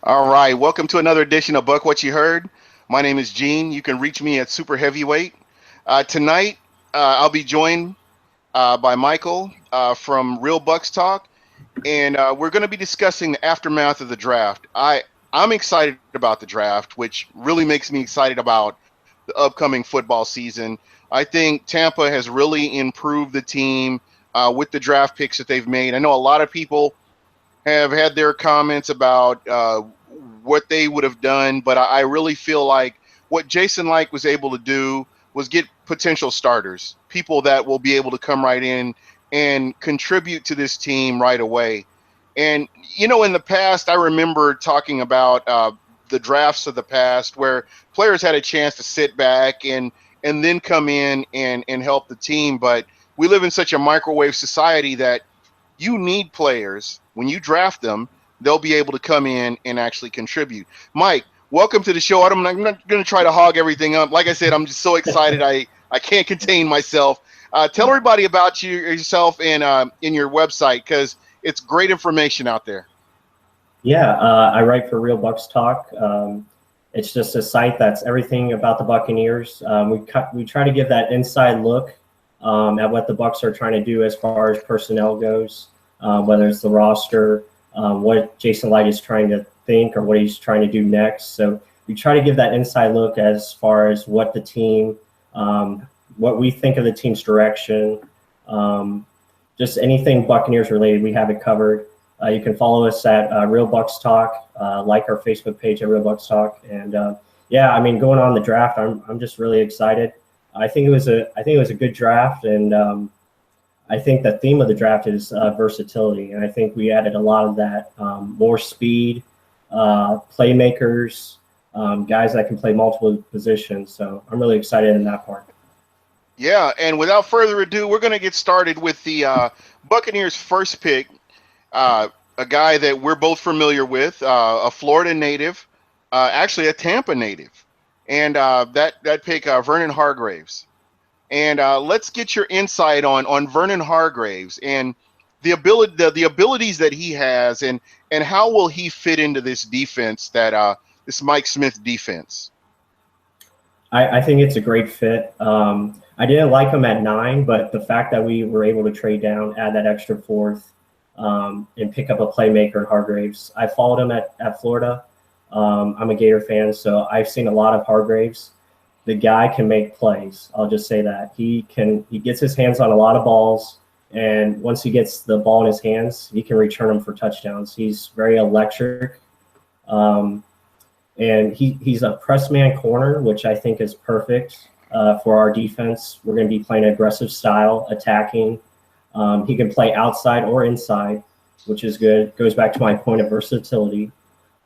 All right, welcome to another edition of Buc What You Heard. My name is Gene. You can reach me at Super Heavyweight. Tonight, I'll be joined by Michael from Real Bucks Talk, and we're going to be discussing the aftermath of the draft. I'm excited about the draft, which really makes me excited about the upcoming football season. I think Tampa has really improved the team with the draft picks that they've made. I know a lot of people have had their comments about what they would have done, but I really feel like what Jason Licht was able to do was get potential starters, people that will be able to come right in and contribute to this team right away. And, in the past, I remember talking about the drafts of the past where players had a chance to sit back and then come in and help the team. But we live in such a microwave society that you need players. When you draft them, they'll be able to come in and actually contribute. Mike, welcome to the show. I'm not going to try to hog everything up. Like I said, I'm just so excited. I can't contain myself. Tell everybody about yourself and in your website, because it's great information out there. Yeah, I write for Real Bucks Talk. It's just a site that's everything about the Buccaneers. We try to give that inside look at what the Bucks are trying to do as far as personnel goes, whether it's the roster, what Jason Licht is trying to think or what he's trying to do next. So we try to give that inside look as far as what the team, what we think of the team's direction, just anything Buccaneers related, we have it covered. You can follow us at Real Bucks Talk, like our Facebook page at Real Bucks Talk, and going on the draft, I'm just really excited. I think it was a good draft, and I think the theme of the draft is versatility, and I think we added a lot of that, more speed, playmakers, guys that can play multiple positions. So I'm really excited in that part. Yeah, and without further ado, we're going to get started with the Buccaneers' first pick. A guy that we're both familiar with, a Florida native, actually a Tampa native, and that pick, Vernon Hargreaves. And let's get your insight on Vernon Hargreaves and the abilities that he has, and how will he fit into this defense, this Mike Smith defense. I think it's a great fit. I didn't like him at 9, but the fact that we were able to trade down, add that extra fourth, and pick up a playmaker in Hargreaves. I followed him at Florida. I'm a Gator fan, so I've seen a lot of Hargreaves. The guy can make plays. I'll just say that. He gets his hands on a lot of balls, and once he gets the ball in his hands, he can return them for touchdowns. He's very electric. And he's a press man corner, which I think is perfect for our defense. We're going to be playing an aggressive style, attacking. He can play outside or inside, which is good. Goes back to my point of versatility.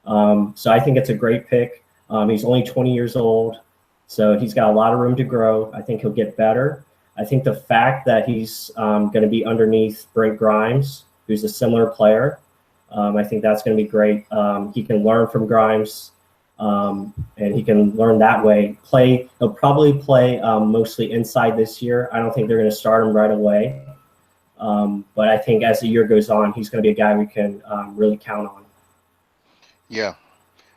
So I think it's a great pick. He's only 20 years old, so he's got a lot of room to grow. I think he'll get better. I think the fact that he's going to be underneath Brent Grimes, who's a similar player, I think that's going to be great. He can learn from Grimes, and he can learn that way. He'll probably play mostly inside this year. I don't think they're going to start him right away. But I think as the year goes on, he's going to be a guy we can really count on. Yeah,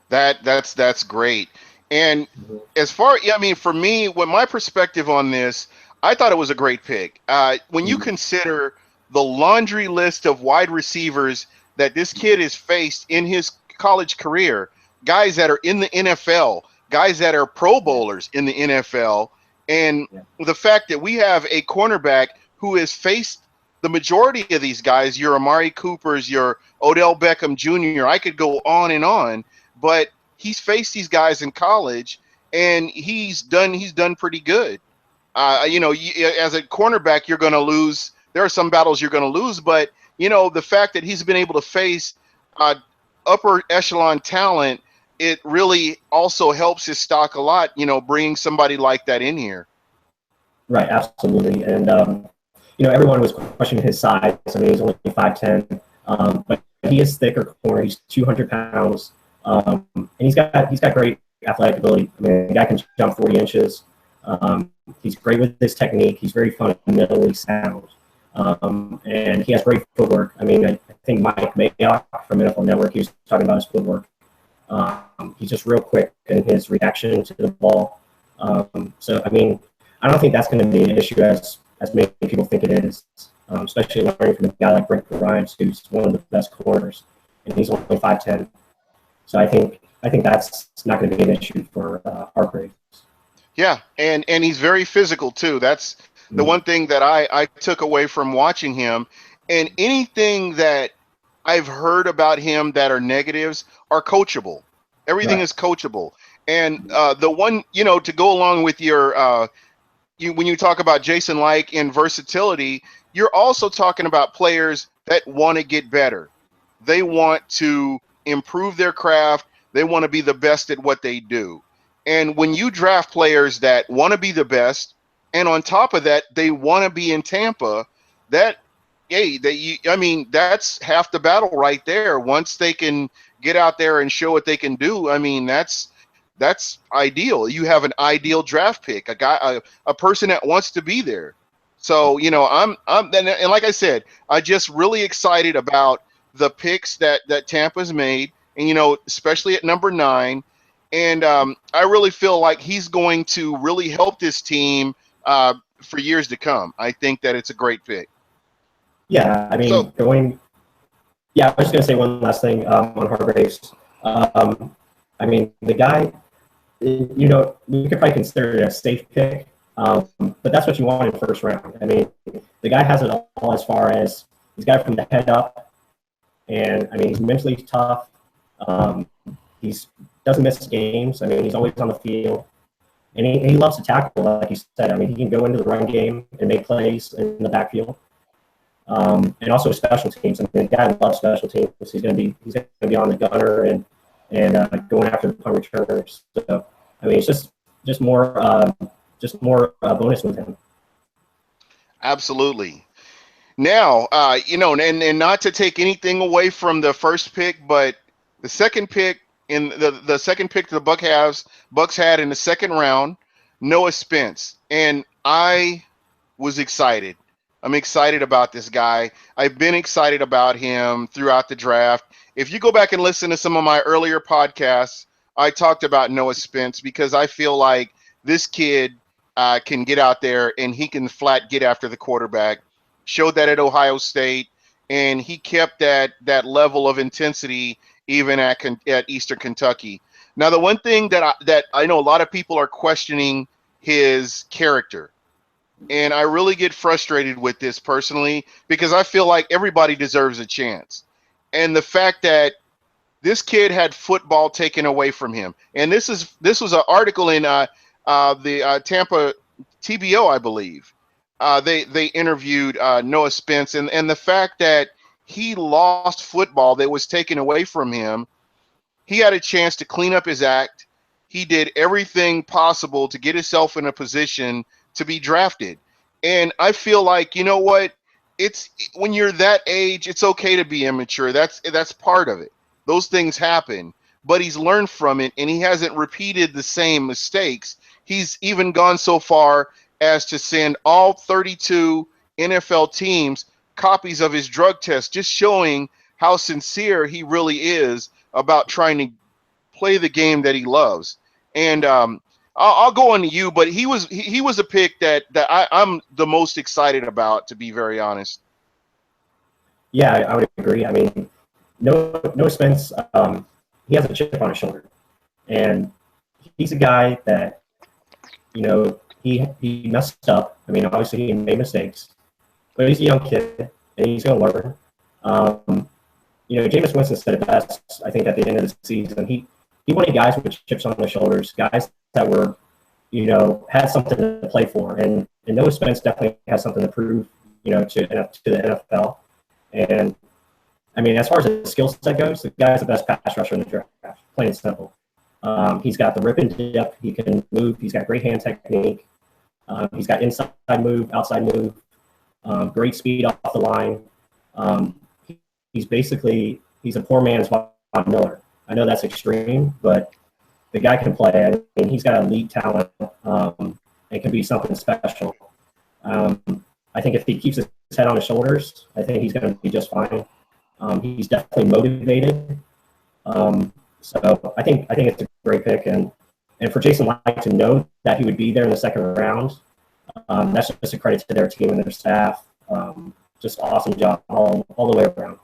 that's great. And as far, for me, what my perspective on this, I thought it was a great pick. When you consider the laundry list of wide receivers that this kid has faced in his college career, guys that are in the NFL, guys that are Pro Bowlers in the NFL, and the fact that we have a cornerback who has faced the majority of these guys, your Amari Coopers, your Odell Beckham Jr., I could go on, but he's faced these guys in college, and he's done pretty good. As a cornerback, you're going to lose. There are some battles you're going to lose, but, the fact that he's been able to face upper echelon talent, it really also helps his stock a lot, bringing somebody like that in here. Right, absolutely. And, everyone was questioning his size. I mean, he's only 5'10", but he is thicker corner. He's 200 pounds, and he's got great athletic ability. I mean, the guy can jump 40 inches. He's great with his technique. He's very fundamentally sound, and he has great footwork. I mean, I think Mike Mayock from NFL Network, he was talking about his footwork. He's just real quick in his reaction to the ball. So, I mean, I don't think that's going to be an issue as many people think it is, especially learning from a guy like Brent Grimes, who's one of the best corners, and he's only 5'10". So I think that's not going to be an issue for Hargrave. Yeah, and he's very physical too. That's the one thing that I took away from watching him. And anything that I've heard about him that are negatives are coachable. Everything Right. is coachable. And the one, to go along with your when you talk about Jason Licht and versatility, you're also talking about players that want to get better. They want to improve their craft. They want to be the best at what they do. And when you draft players that want to be the best, and on top of that, they want to be in Tampa, that's half the battle right there. Once they can get out there and show what they can do, I mean, that's ideal. You have an ideal draft pick, a person that wants to be there. So, I'm and like I said, I just really excited about the picks that Tampa's made, and especially at number 9. And I really feel like he's going to really help this team for years to come. I think that it's a great pick. Yeah, I mean, So, I was just going to say one last thing on Hargraves. I mean, the guy, we could probably consider it a safe pick, but that's what you want in the first round. I mean, the guy has it all as far as he's got it from the head up, and I mean, he's mentally tough. He's doesn't miss games. I mean, he's always on the field, and he loves to tackle, like you said. I mean, he can go into the run game and make plays in the backfield, and also special teams. I mean, the guy loves special teams. He's going to be on the gunner and going after the punt returners. So, I mean, it's just more bonus with him. absolutely. Now, and not to take anything away from the first pick, but the second pick in the second pick the Bucks had in the second round, Noah Spence, and I was excited. I'm excited about this guy. I've been excited about him throughout the draft. If you go back and listen to some of my earlier podcasts, I talked about Noah Spence because I feel like this kid can get out there and he can flat get after the quarterback. Showed that at Ohio State, and he kept that level of intensity even at Eastern Kentucky. Now, the one thing that I know a lot of people are questioning his character, and I really get frustrated with this personally because I feel like everybody deserves a chance. And the fact that this kid had football taken away from him, and this was an article in the Tampa TBO, I believe. They interviewed Noah Spence, and the fact that he lost football that was taken away from him, he had a chance to clean up his act. He did everything possible to get himself in a position to be drafted. And I feel like, you know what? It's when you're that age, it's okay to be immature. That's part of it. Those things happen. But he's learned from it, and he hasn't repeated the same mistakes. He's even gone so far as to send all 32 NFL teams copies of his drug test, just showing how sincere he really is about trying to play the game that he loves. And I'll go on to you, but he was a pick that I'm the most excited about, to be very honest. Yeah, I would agree. I mean, Noah Spence, he has a chip on his shoulder, and he's a guy that he messed up. I mean, obviously he made mistakes, but he's a young kid and he's going to learn. Jameis Winston said it best, I think, at the end of the season. He wanted guys with chips on their shoulders, guys that were, had something to play for. And Noah Spence definitely has something to prove, to the NFL. And I mean, as far as the skill set goes, the guy's the best pass rusher in the draft, plain and simple. He's got the rip and dip. He can move. He's got great hand technique. He's got inside move, outside move, great speed off the line. He's a poor man's Von Miller. I know that's extreme, but the guy can play. I mean, he's got elite talent and can be something special. I think if he keeps his head on his shoulders, I think he's going to be just fine. He's definitely motivated. So I think it's a great pick, and for Jason Light to know that he would be there in the second round, that's just a credit to their team and their staff. Just awesome job all the way around.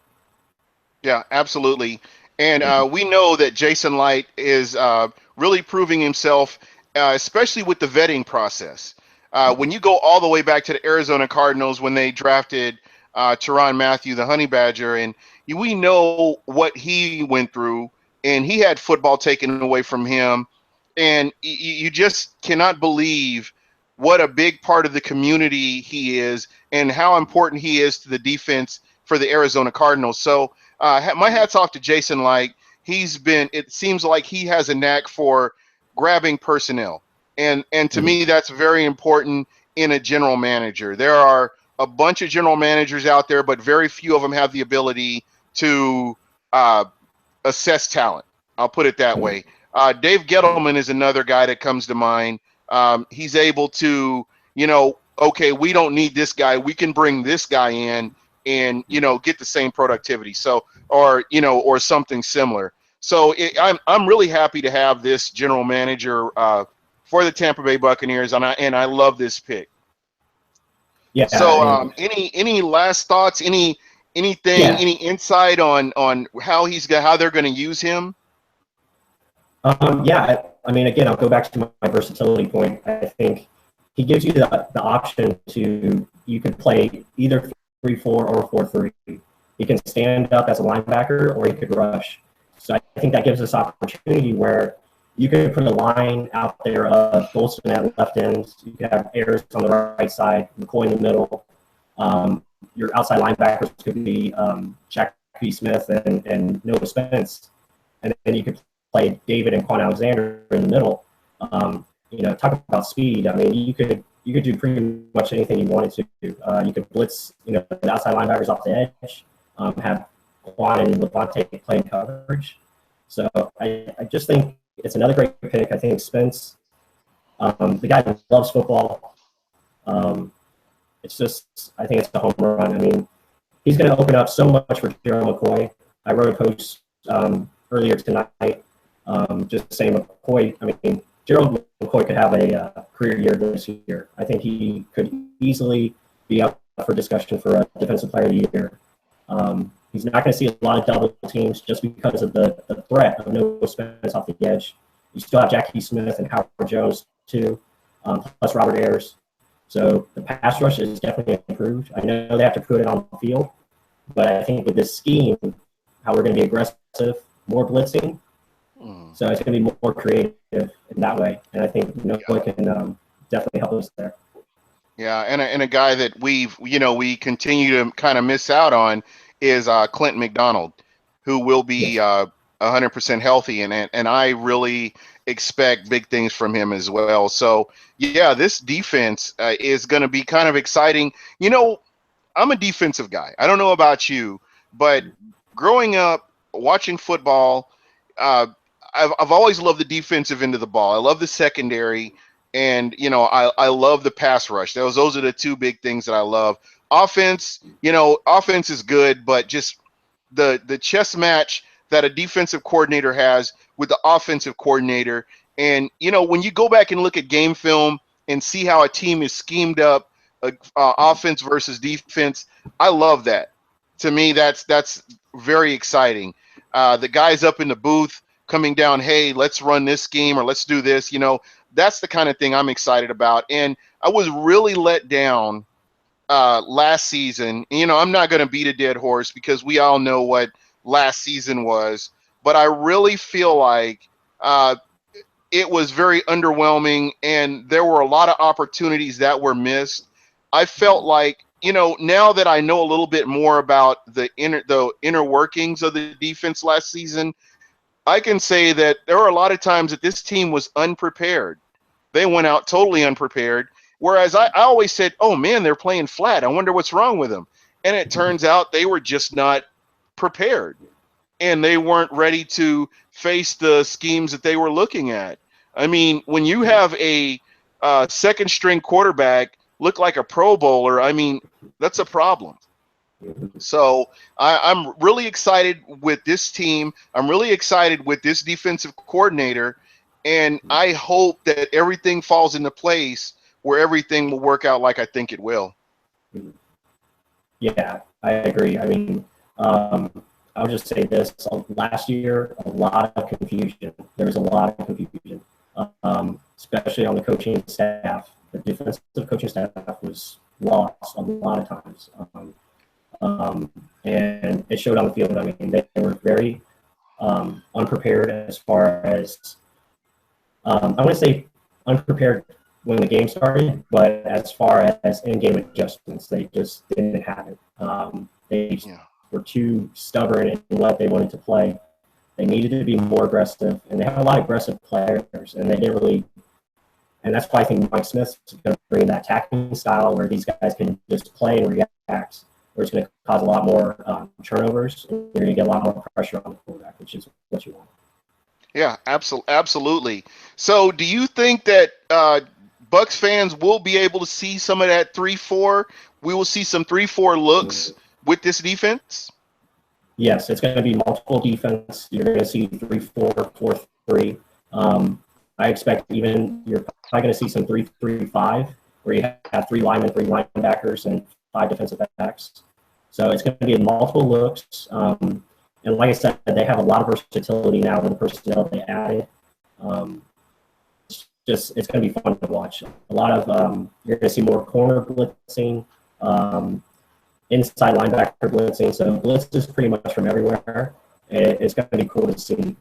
Yeah, absolutely. And we know that Jason Light is really proving himself, especially with the vetting process. When you go all the way back to the Arizona Cardinals when they drafted Tyrann Mathieu, the Honey Badger, and we know what he went through, and he had football taken away from him, and you just cannot believe what a big part of the community he is and how important he is to the defense for the Arizona Cardinals. So my hat's off to Jason Light. It seems like he has a knack for grabbing personnel. And to me, that's very important in a general manager. There are a bunch of general managers out there, but very few of them have the ability to assess talent. I'll put it that way. Dave Gettleman is another guy that comes to mind. He's able to, okay, we don't need this guy. We can bring this guy in and, get the same productivity. So, or something similar. So I'm really happy to have this general manager for the Tampa Bay Buccaneers, and I love this pick. Yeah. So any last thoughts? Anything? Yeah. Any insight on how they're going to use him? Yeah. I mean, again, I'll go back to my versatility point. I think he gives you the option you can play either 3-4 or 4-3. He can stand up as a linebacker or he could rush. So I think that gives us opportunity where you could put a line out there of Golston at left end. You could have Ayers on the right side, McCoy in the middle. Your outside linebackers could be Jack P. Smith and Noah Spence. And then you could play David and Quan Alexander in the middle. Talk about speed. I mean, you could do pretty much anything you wanted to do. You could blitz, the outside linebackers off the edge, have Quan and Levante playing coverage. So I just think it's another great pick. I think Spence, the guy that loves football. I think it's a home run. I mean, he's going to open up so much for Gerald McCoy. I wrote a post earlier tonight just saying McCoy, Gerald McCoy could have a career year this year. I think he could easily be up for discussion for a defensive player of the year. He's not going to see a lot of double teams just because of the threat of Noah Spence off the edge. You still have Jackie Smith and Howard Jones too, plus Robert Ayers. So the pass rush is definitely improved. I know they have to put it on the field, but I think with this scheme, how we're going to be aggressive, more blitzing, so it's going to be more creative in that way. And I think Noah can definitely help us there. Yeah, and a guy that we continue to kind of miss out on is Clinton McDonald, who will be 100% healthy, and I really expect big things from him as well. So yeah, this defense is going to be kind of exciting. I'm a defensive guy. I don't know about you, but growing up watching football, I've always loved the defensive end of the ball. I love the secondary. And, I love the pass rush. Those are the two big things that I love. Offense, offense is good, but just the chess match that a defensive coordinator has with the offensive coordinator. And, when you go back and look at game film and see how a team is schemed up, offense versus defense, I love that. To me, that's very exciting. The guys up in the booth coming down, hey, let's run this scheme or let's do this, that's the kind of thing I'm excited about. And I was really let down last season. I'm not going to beat a dead horse because we all know what last season was. But I really feel like it was very underwhelming, and there were a lot of opportunities that were missed. I felt like, now that I know a little bit more about the inner workings of the defense last season, I can say that there were a lot of times that this team was unprepared. They went out totally unprepared. Whereas I always said, oh, man, they're playing flat. I wonder what's wrong with them. And it turns out they were just not prepared. And they weren't ready to face the schemes that they were looking at. I mean, when you have a second-string quarterback look like a Pro Bowler, that's a problem. So I'm really excited with this team. I'm really excited with this defensive coordinator, and I hope that everything falls into place where everything will work out like I think it will. Yeah, I agree. I mean, I'll just say this: last year, a lot of confusion. There was a lot of confusion, especially on the coaching staff. The defensive coaching staff was lost a lot of times, and it showed on the field. I mean, they were very unprepared as far as I want to say unprepared when the game started, but as far as in-game adjustments, they just didn't have it. They were too stubborn in what they wanted to play. They needed to be more aggressive, and they have a lot of aggressive players, and they didn't really. And that's why I think Mike Smith's going to bring that attacking style where these guys can just play and react, where it's going to cause a lot more turnovers, and you're going to get a lot more pressure on the quarterback, which is what you want. Yeah, absolutely. So, do you think that Bucks fans will be able to see some of that 3-4? We will see some 3-4 looks with this defense. Yes, it's going to be multiple defense. You're going to see 3-4, 4-3. I expect even you're probably going to see some 3-3-5, where you have 3 linemen, 3 linebackers, and 5 defensive backs. So it's going to be multiple looks. And like I said, they have a lot of versatility now with the personnel they added. It's going to be fun to watch. A lot of you're going to see more corner blitzing, inside linebacker blitzing. So blitz is pretty much from everywhere. It's going to be cool to see,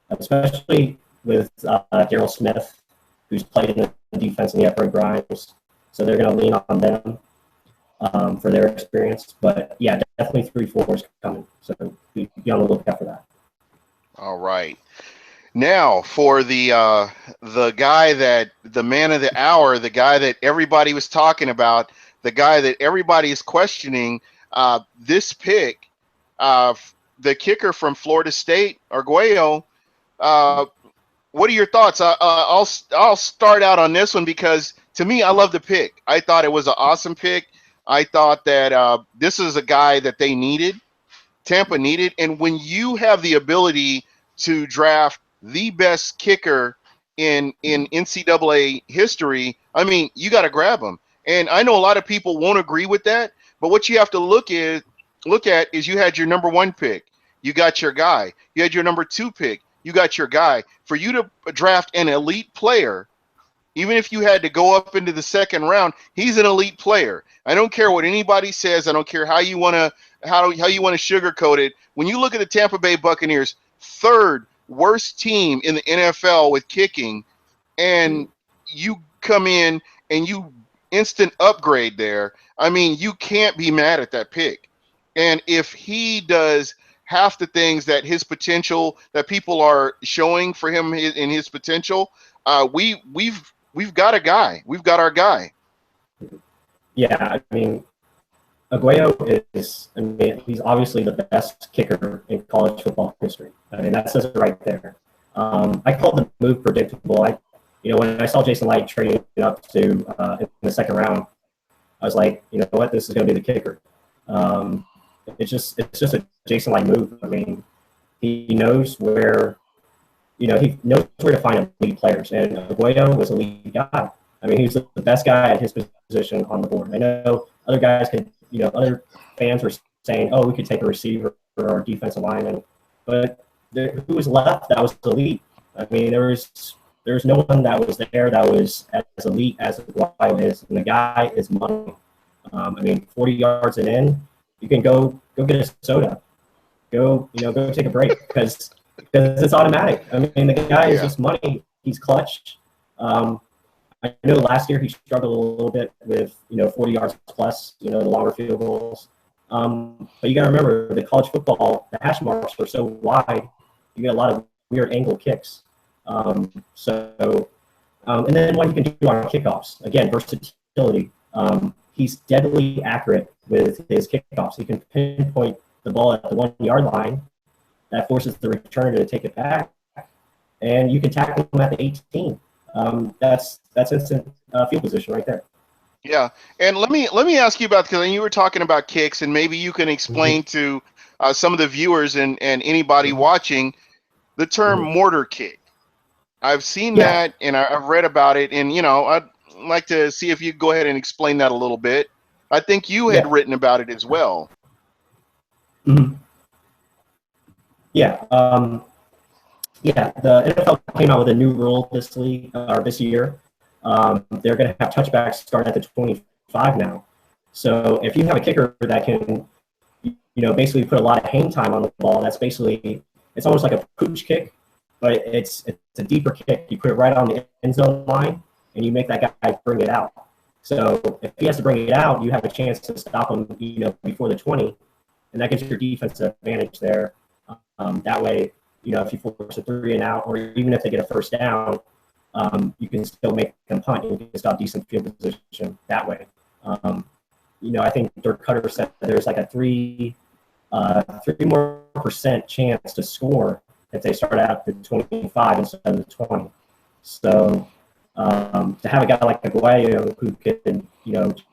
especially with Daryl Smith, who's played in the defense in the upright Grimes. So they're going to lean on them for their experience. But yeah, definitely 3-4 is coming. So be on the lookout for that. All right. Now for the guy that the man of the hour, the guy that everybody was talking about, the guy that everybody is questioning, this pick, the kicker from Florida State, Arguello. What are your thoughts? I'll start out on this one because to me, I love the pick. I thought it was an awesome pick. I thought that this is a guy that they needed, Tampa needed, and when you have the ability to draft the best kicker in NCAA history, I mean, you got to grab him. And I know a lot of people won't agree with that, but what you have to look at is you had your number 1 pick, you got your guy. You had your number 2 pick, you got your guy. For you to draft an elite player, even if you had to go up into the 2nd round, he's an elite player. I don't care what anybody says. I don't care how you want to sugarcoat it. When you look at the Tampa Bay Buccaneers, 3rd worst team in the NFL with kicking, and you come in and you instant upgrade there. I mean, you can't be mad at that pick. And if he does half the things that his potential that people are showing for him in his potential, we've got a guy. We've got our guy. Yeah, I mean, Arguello he's obviously the best kicker in college football history. I mean, that says it right there. I called the move predictable. When I saw Jason Light trading up to in the 2nd round, I was like, you know what, this is going to be the kicker. It's just a Jason Light move. I mean, he knows where, he knows where to find elite players, and Arguello was a lead guy. I mean, he was the best guy at his position on the board. I know other guys could, other fans were saying, oh, we could take a receiver or a defensive lineman, but who was left that was elite? I mean, there's no one that was there that was as elite as Arguello is, and the guy is money. I mean, 40 yards and in, you can go get a soda, go take a break because it's automatic. I mean, the guy is just money. He's clutch. I know last year he struggled a little bit with 40 yards plus, the longer field goals. But you got to remember the college football, the hash marks are so wide, you get a lot of weird angle kicks. And then what he can do on kickoffs, again, versatility. He's deadly accurate with his kickoffs. He can pinpoint the ball at the 1 yard line. That forces the returner to take it back, and you can tackle him at the 18. That's instant field position right there. Yeah, and let me ask you about, because you were talking about kicks, and maybe you can Mhm. explain to some of the viewers and anybody watching the term Mhm. mortar kick. I've seen Yeah. that, and I've read about it, and I'd like to see if you go ahead and explain that a little bit. I think you had Yeah. written about it as well. Mhm. Yeah. Yeah. The NFL came out with a new rule this league or this year. They're going to have touchbacks start at the 25 now. So if you have a kicker that can, basically put a lot of hang time on the ball, that's basically it's almost like a pooch kick, but it's a deeper kick. You put it right on the end zone line, and you make that guy bring it out. So if he has to bring it out, you have a chance to stop him, before the 20, and that gives your defensive advantage there. That way, if you force a 3 and out, or even if they get a first down, you can still make them punt. You can stop decent field position that way. I think Dirk Cutter said there's like a 3 more% chance to score if they start out at the 25 instead of the 20. So to have a guy like Aguayo who can,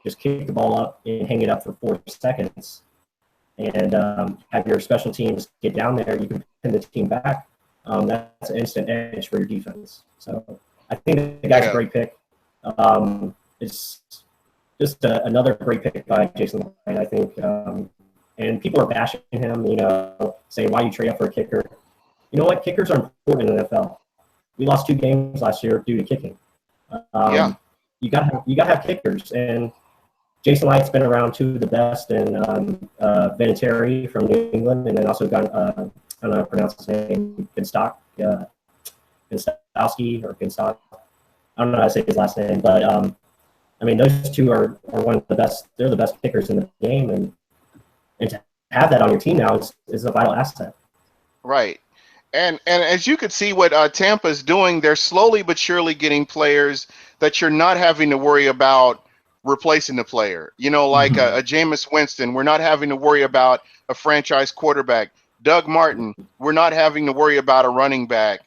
just kick the ball up and hang it up for 4 seconds, and have your special teams get down there, you can pin the team back. That's an instant edge for your defense. So I think the guy's a Yeah, great pick. It's just another great pick by Jason White, I think. And people are bashing him, saying, why you trade up for a kicker? You know what? Kickers are important in the NFL. We lost 2 games last year due to kicking. yeah, Um, you gotta have kickers, and Jason White's been around 2 of the best, and Vinatieri from New England, and then also got I don't know how to pronounce his name, Ginstowski or Ginstock. I don't know how to say his last name, but I mean, those two are one of the best. They're the best kickers in the game, and to have that on your team now is a vital asset. right. And as you could see, what Tampa's doing, they're slowly but surely getting players that you're not having to worry about replacing the player. Like Mm-hmm. a Jameis Winston, we're not having to worry about a franchise quarterback. Doug Martin, we're not having to worry about a running back.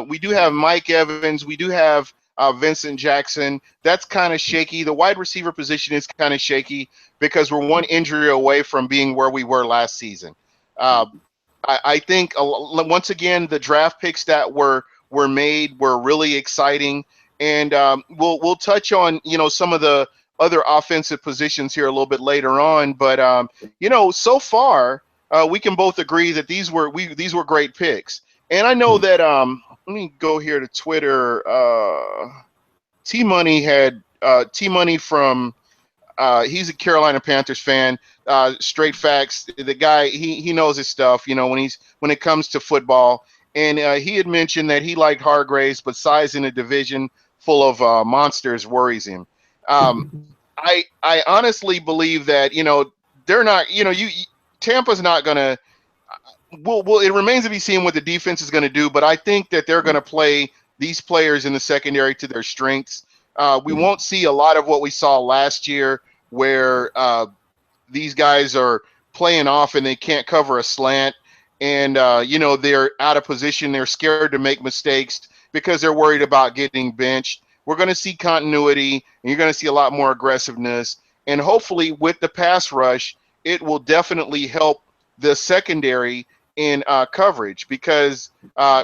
We do have Mike Evans. We do have Vincent Jackson. That's kind of shaky. The wide receiver position is kind of shaky because we're one injury away from being where we were last season. Uh, I think once again the draft picks that were made were really exciting, and we'll touch on some of the other offensive positions here a little bit later on. But so far we can both agree that these were great picks, and I know that let me go here to Twitter. T Money had T Money from he's a Carolina Panthers fan. Straight facts. The guy he knows his stuff. When it comes to football, and he had mentioned that he liked Hargraves, but size in a division full of monsters worries him. Um, I honestly believe that they're not. Tampa's not gonna. Well, it remains to be seen what the defense is going to do, but I think that they're going to play these players in the secondary to their strengths. We won't see a lot of what we saw last year, where these guys are playing off and they can't cover a slant, and they're out of position. They're scared to make mistakes because they're worried about getting benched. We're going to see continuity, and you're going to see a lot more aggressiveness, and hopefully with the pass rush, it will definitely help the secondary in coverage, because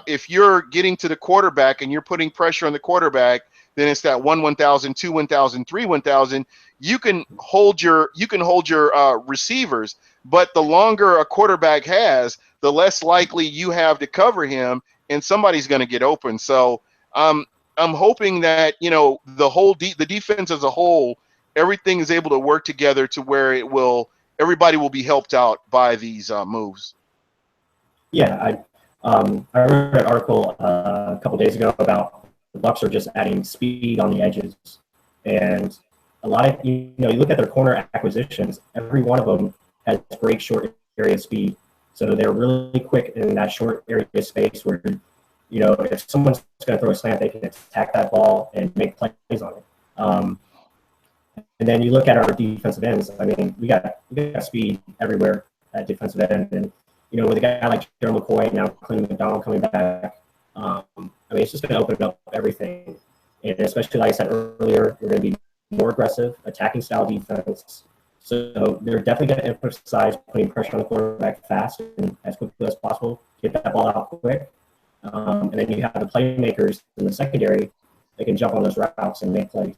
if you're getting to the quarterback and you're putting pressure on the quarterback, then it's that 1,000, 2, 1,000, 3, 1,000. You can hold your receivers, but the longer a quarterback has, the less likely you have to cover him, and somebody's going to get open. So I'm hoping that the defense as a whole, everything is able to work together to where everybody will be helped out by these moves. Yeah, I read an article a couple days ago about the Bucs are just adding speed on the edges, and a lot of you look at their corner acquisitions. Every one of them has great short area speed, so they're really quick in that short area space where if someone's going to throw a slant, they can attack that ball and make plays on it. And then you look at our defensive ends. I mean, we got speed everywhere at defensive end, and with a guy like Gerald McCoy now, Clinton McDonald coming back, I mean, it's just going to open up everything. And especially, like I said earlier, we're going to be more aggressive, attacking style defense. So they're definitely going to emphasize putting pressure on the quarterback fast and as quickly as possible, get that ball out quick. And then you have the playmakers in the secondary that can jump on those routes and make plays.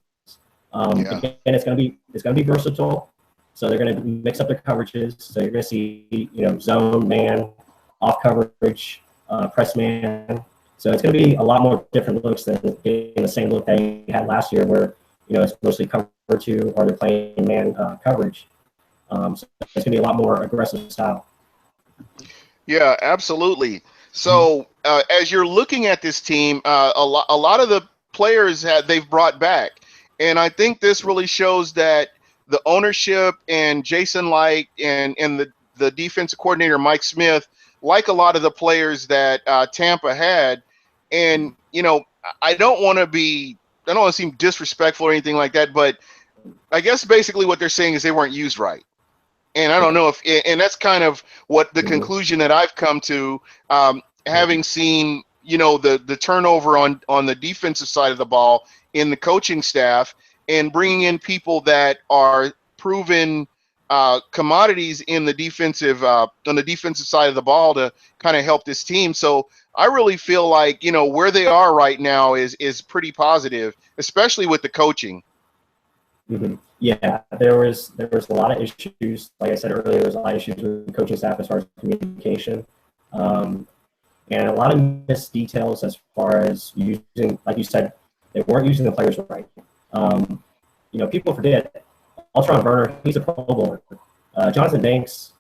Again, it's going to be versatile. So they're going to mix up their coverages. So you're going to see, zone, man, off coverage, press man. So it's going to be a lot more different looks than getting the same look they had last year, where it's mostly cover two or they're playing man coverage. So it's going to be a lot more aggressive style. Yeah, absolutely. So as you're looking at this team, a lot of the players they've brought back, and I think this really shows that the ownership and Jason Light and the defensive coordinator Mike Smith like a lot of the players that Tampa had, and I don't want to seem disrespectful or anything like that, but I guess basically what they're saying is they weren't used right. And I don't know and that's kind of what the conclusion that I've come to, having seen, the turnover on the defensive side of the ball in the coaching staff, and bringing in people that are proven commodities in the defensive on the defensive side of the ball to kind of help this team. So I really feel like where they are right now is pretty positive, especially with the coaching. Mm-hmm. Yeah, there was a lot of issues. Like I said earlier, there was a lot of issues with the coaching staff as far as communication, and a lot of missed details as far as using, like you said, they weren't using the players right. People forget Altron Werner, he's a Pro Bowler. Jonathan Banks,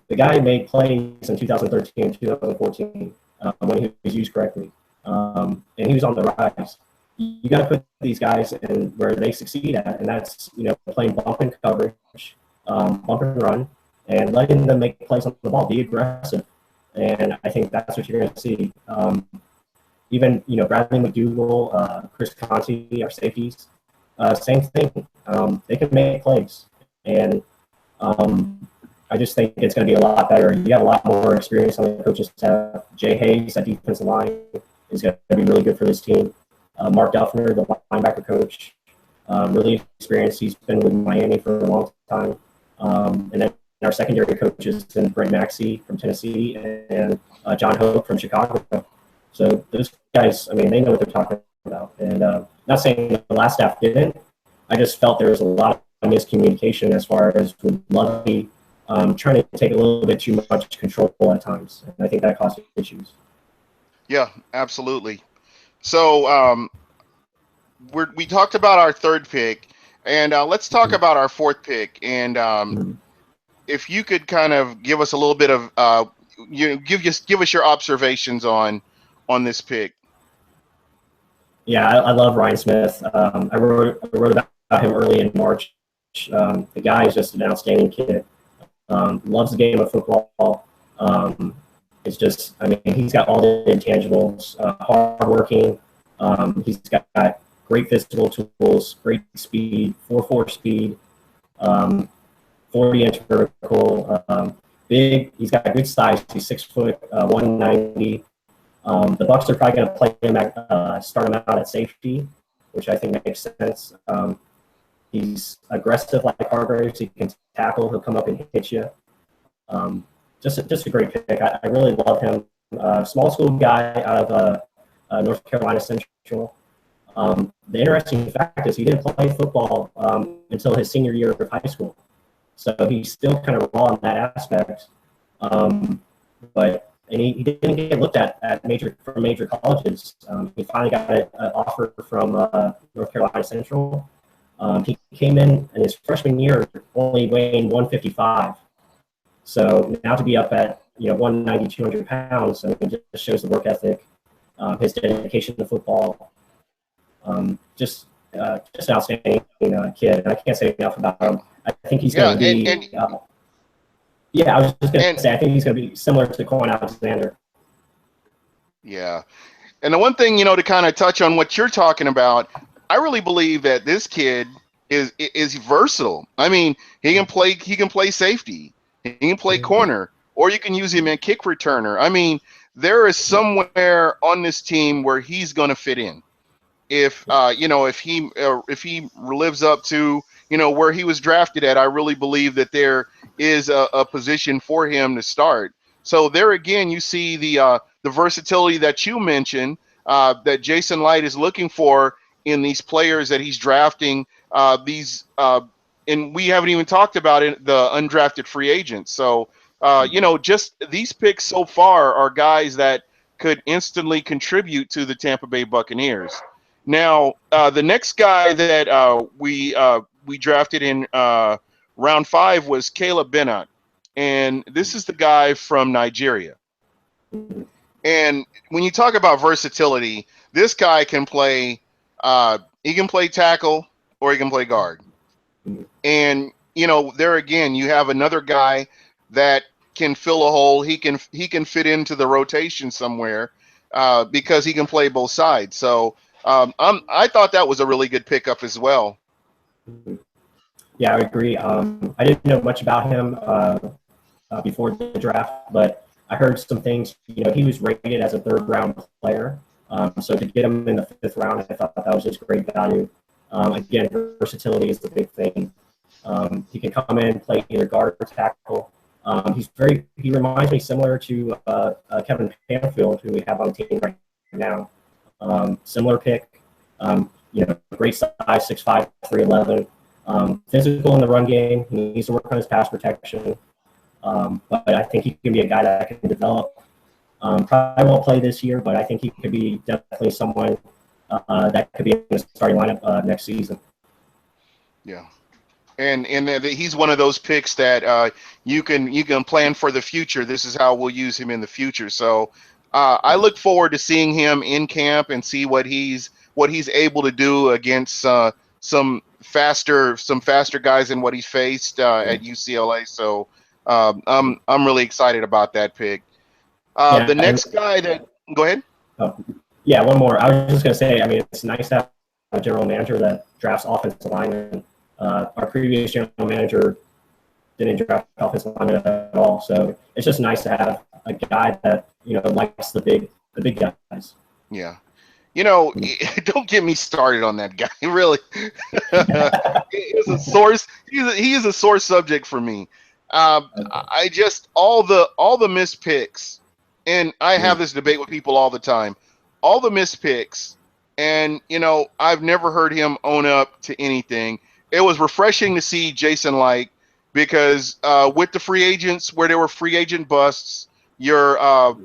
the guy made plays in 2013 and 2014 when he was used correctly, and he was on the rise. You got to put these guys in where they succeed at, and that's playing bump and coverage, bump and run, and letting them make plays on the ball, be aggressive. And I think that's what you're going to see. Even Bradley McDougal, Chris Conti, our safeties, same thing. They can make plays, and I just think it's going to be a lot better. You got a lot more experience on the coaches staff. Jay Hayes, that defensive line, is going to be really good for this team. Mark Duffner, the linebacker coach, really experienced. He's been with Miami for a long time. And then our secondary coaches been Brent Maxey from Tennessee and John Hope from Chicago. So those guys, they know what they're talking about. And not saying the last staff didn't. I just felt there was a lot of miscommunication as far as with Lovey trying to take a little bit too much control at times. And I think that caused issues. Yeah, absolutely. So we talked about our third pick, and let's talk about our fourth pick. And if you could kind of give us a little bit of give us your observations on this pick. Yeah, I love Ryan Smith. I wrote about him early in March. The guy is just an outstanding kid. Loves the game of football. It's just, he's got all the intangibles, hardworking. He's got great physical tools, great speed, 4.4 speed, 40-inch vertical, big. He's got a good size. He's 6 foot, 190. The Bucs are probably going to play him start him out at safety, which I think makes sense. He's aggressive like Hargraves. He can tackle. He'll come up and hit you. Just a great pick. I really love him. Small school guy out of North Carolina Central. The interesting fact is he didn't play football until his senior year of high school. So he's still kind of raw in that aspect. But he didn't get looked at major colleges. He finally got an offer from North Carolina Central. He came in his freshman year only weighing 155. So now to be up at 190, 200 pounds, it just shows the work ethic, his dedication to football. Just an outstanding kid, and I can't say enough about him. I think he's going to be. I was just going to say I think he's going to be similar to Cohen Alexander. Yeah, and the one thing to kind of touch on what you're talking about, I really believe that this kid is versatile. He can play safety. He can play corner, or you can use him in kick returner. There is somewhere on this team where he's going to fit in. if if he lives up to where he was drafted at, I really believe that there is a position for him to start. So there again, you see the versatility that you mentioned, that Jason Light is looking for in these players that he's drafting. And we haven't even talked about it, the undrafted free agents. So just these picks so far are guys that could instantly contribute to the Tampa Bay Buccaneers. Now, the next guy that we drafted in round 5 was Caleb Bennett, and this is the guy from Nigeria. And when you talk about versatility, this guy can play. He can play tackle or he can play guard. And there again, you have another guy that can fill a hole. He can fit into the rotation somewhere because he can play both sides. So I thought that was a really good pickup as well. Yeah, I agree. I didn't know much about him before the draft, but I heard some things. He was rated as a 3rd round player. So to get him in the 5th round, I thought that was just great value. Again, versatility is the big thing. He can come in, play either guard or tackle. He reminds me similar to Kevin Panfield, who we have on the team right now. Similar pick, great size, 6'5", 311. Physical in the run game. He needs to work on his pass protection. But I think he can be a guy that can develop. Probably won't play this year, but I think he could be definitely someone that could be in the starting lineup next season. Yeah. And he's one of those picks that you can plan for the future. This is how we'll use him in the future. So I look forward to seeing him in camp and see what he's able to do against some faster guys than what he's faced at UCLA. So I'm really excited about that pick. The next guy that go ahead. Yeah, one more. I was just gonna say. I mean, it's nice to have a general manager that drafts offensive linemen. Our previous general manager didn't draft offensive linemen at all, so it's just nice to have a guy that likes the big guys. Yeah, don't get me started on that guy. Really, he is a source. He is a sore subject for me. I just all the missed picks, and I have this debate with people all the time. All the missed picks, and I've never heard him own up to anything. It was refreshing to see Jason Light because with the free agents, where there were free agent busts, your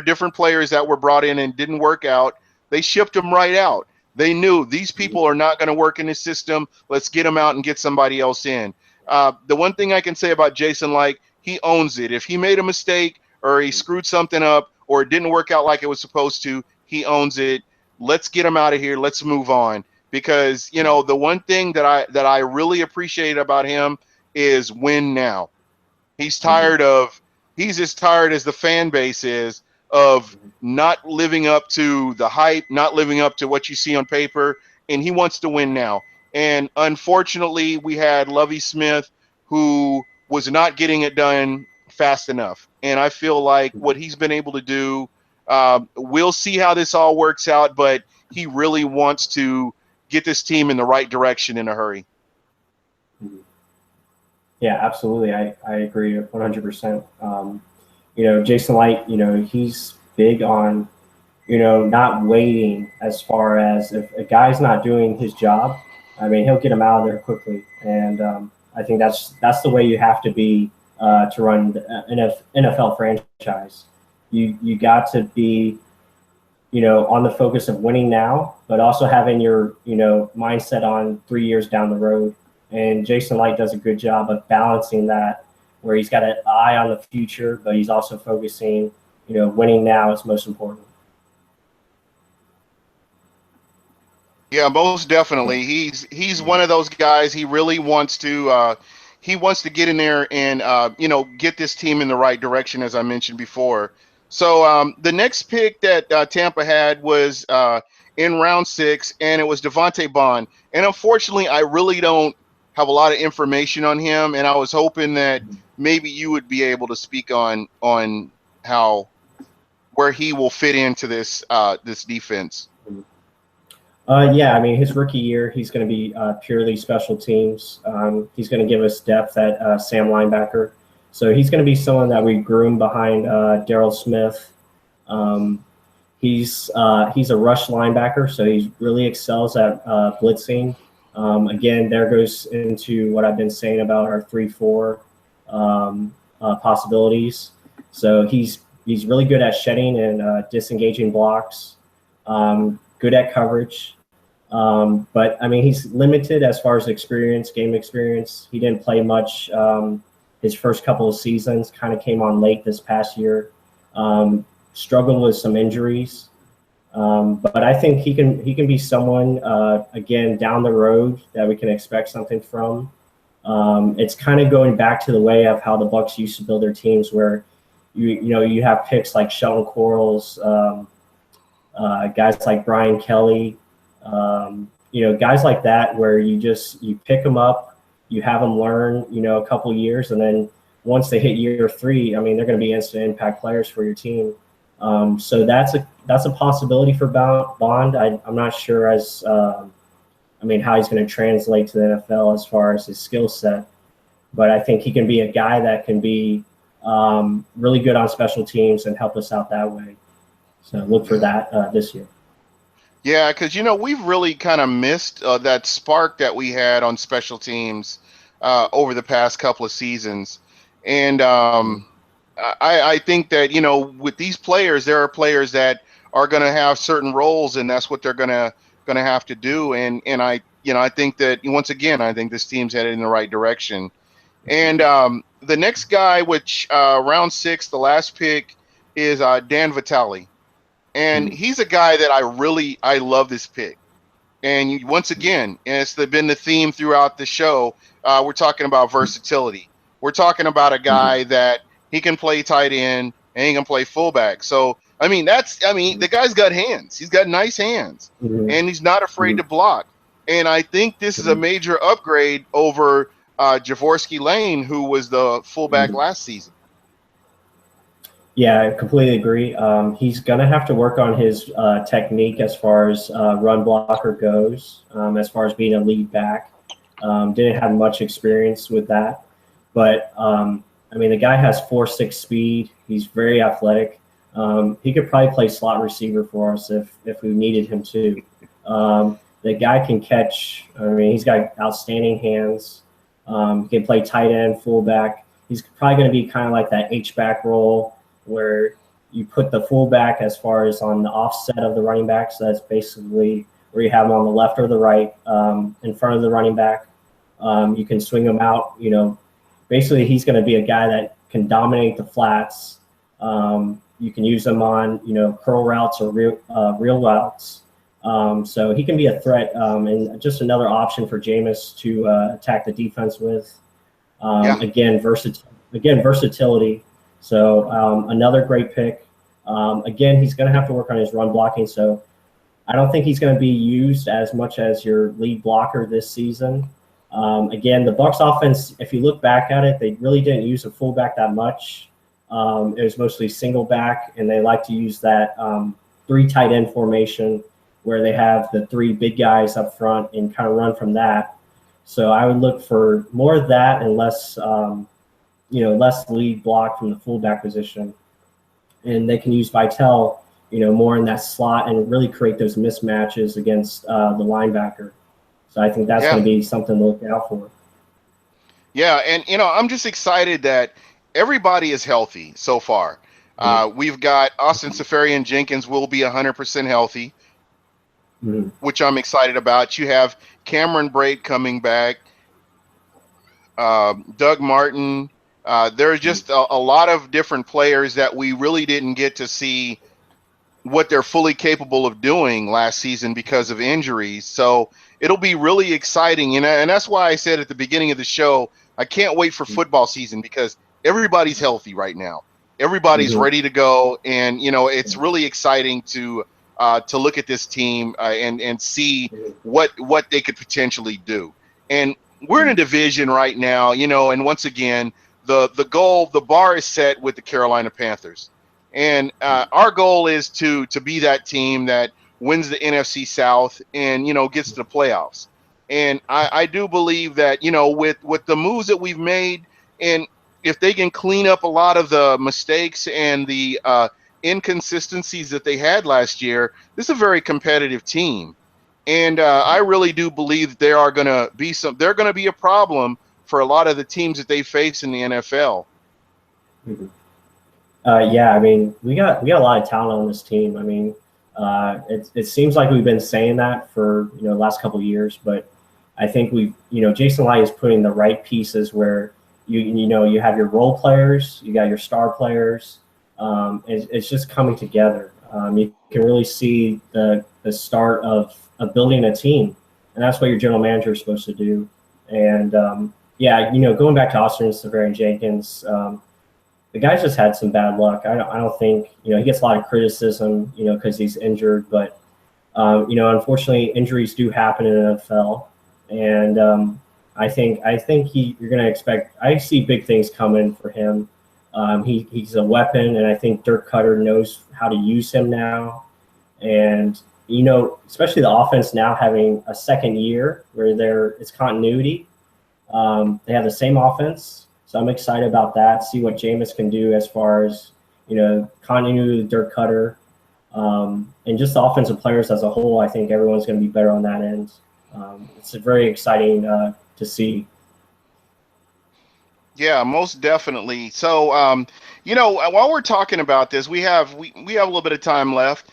different players that were brought in and didn't work out, they shipped them right out. They knew these people are not going to work in this system. Let's get them out and get somebody else in. The one thing I can say about Jason Light, he owns it. If he made a mistake or he screwed something up or it didn't work out like it was supposed to, he owns it. Let's get him out of here. Let's move on. Because the one thing that I really appreciate about him is win now. He's tired of he's as tired as the fan base is of not living up to the hype, not living up to what you see on paper, and he wants to win now. And unfortunately, we had Lovie Smith, who was not getting it done fast enough. And I feel like what he's been able to do, we'll see how this all works out, but he really wants to get this team in the right direction in a hurry. Yeah, absolutely. I agree 100%. Jason Light, he's big on, not waiting as far as if a guy's not doing his job. I mean, he'll get him out of there quickly. And I think that's the way you have to be to run an NFL franchise. You got to be on the focus of winning now, but also having your, mindset on 3 years down the road. And Jason Light does a good job of balancing that, where he's got an eye on the future, but he's also focusing, winning now is most important. Yeah, most definitely. He's one of those guys. He really wants to get in there and get this team in the right direction, as I mentioned before. So the next pick that Tampa had was in round 6, and it was Devontae Bond. And unfortunately, I really don't have a lot of information on him, and I was hoping that maybe you would be able to speak on where he will fit into this defense. Yeah, I mean, his rookie year, he's going to be purely special teams. He's going to give us depth at Sam linebacker. So he's going to be someone that we groom behind Daryl Smith. Um, he's a rush linebacker, so he really excels at blitzing. Again, there goes into what I've been saying about our 3-4 possibilities. So he's really good at shedding and disengaging blocks. Good at coverage. But I mean, he's limited as far as experience, game experience. He didn't play much his first couple of seasons. Kind of came on late this past year. Struggled with some injuries. But I think he can be someone again down the road that we can expect something from. It's kind of going back to the way of how the Bucs used to build their teams, where you have picks like Shelton Quarles, guys like Brian Kelly, guys like that, where you pick them up, you have them learn, a couple years, and then once they hit year 3, I mean, they're going to be instant impact players for your team. So that's a possibility for Bond. I'm not sure how he's going to translate to the NFL as far as his skill set, but I think he can be a guy that can be really good on special teams and help us out that way. So look for that this year. Yeah, because we've really kind of missed that spark that we had on special teams over the past couple of seasons, and I think that with these players, there are players that are going to have certain roles, and that's what they're going to have to do. And I think that once again, I think this team's headed in the right direction. And the next guy, which round 6, the last pick, is Dan Vitale. And he's a guy that I love this pick. And once again, and it's been the theme throughout the show, we're talking about versatility. We're talking about a guy that he can play tight end and he can play fullback. So, the guy's got hands. He's got nice hands. And he's not afraid to block. And I think this is a major upgrade over Javorsky Lane, who was the fullback last season. Yeah, I completely agree. He's going to have to work on his technique as far as run blocker goes, as far as being a lead back. Didn't have much experience with that. But, the guy has 4.6 speed. He's very athletic. He could probably play slot receiver for us if we needed him to. The guy can catch. He's got outstanding hands. He can play tight end, fullback. He's probably going to be kind of like that H-back role, where you put the fullback as far as on the offset of the running back. So that's basically where you have him on the left or the right, in front of the running back. You can swing him out. Basically he's going to be a guy that can dominate the flats. You can use him on, curl routes or real routes. So he can be a threat and just another option for Jameis to attack the defense with. Again, versatility. So another great pick. Again, he's going to have to work on his run blocking. So I don't think he's going to be used as much as your lead blocker this season. Again, the Bucs offense, if you look back at it, they really didn't use a fullback that much. It was mostly single back, and they like to use that 3 tight end formation where they have the 3 big guys up front and kind of run from that. So I would look for more of that and less lead block from the fullback position. And they can use Vitale, more in that slot and really create those mismatches against the linebacker. So I think that's going to be something to look out for. Yeah, and I'm just excited that everybody is healthy so far. We've got Austin Seferian-Jenkins will be 100% healthy, which I'm excited about. You have Cameron Brate coming back, Doug Martin. There's just a lot of different players that we really didn't get to see what they're fully capable of doing last season because of injuries. So it'll be really exciting, and that's why I said at the beginning of the show, I can't wait for football season because everybody's healthy right now. Everybody's ready to go, and it's really exciting to look at this team and see what they could potentially do. And we're in a division right now, and once again, the bar is set with the Carolina Panthers. And our goal is to be that team that wins the NFC South, and gets to the playoffs. And I do believe that with the moves that we've made, and if they can clean up a lot of the mistakes and the inconsistencies that they had last year, this is a very competitive team. And I really do believe that there are going to be they're going to be a problem for a lot of the teams that they face in the NFL. Mm-hmm. Yeah, I mean, we got a lot of talent on this team. I mean, it seems like we've been saying that for the last couple of years, but I think Jason Light is putting the right pieces where you have your role players, you got your star players. It's just coming together. You can really see the start of building a team, and that's what your general manager is supposed to do. And yeah, going back to Austin Severian Jenkins, the guy's just had some bad luck. I don't think he gets a lot of criticism, because he's injured, but unfortunately, injuries do happen in the NFL, and I think you're going to expect. I see big things coming for him. He's a weapon, and I think Dirk Cutter knows how to use him now. And especially the offense now having a second year where it's continuity. They have the same offense, so I'm excited about that. See what Jameis can do as far as continuity with Dirk Cutter, and just the offensive players as a whole. I think everyone's going to be better on that end. It's very exciting to see. Yeah, most definitely. So, while we're talking about this, we have a little bit of time left.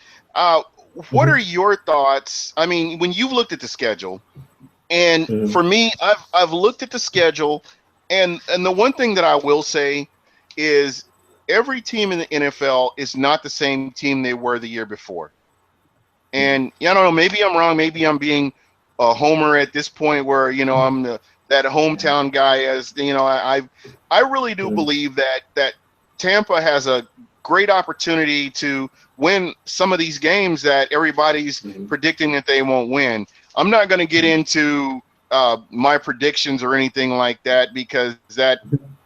What are your thoughts? I mean, when you've looked at the schedule, and for me, I've looked at the schedule, and the one thing that I will say is every team in the NFL is not the same team they were the year before. And I don't know, maybe I'm wrong, maybe I'm being a homer at this point where I'm that hometown guy. As I really do believe that Tampa has a great opportunity to win some of these games that everybody's predicting that they won't win. I'm not going to get into my predictions or anything like that, because that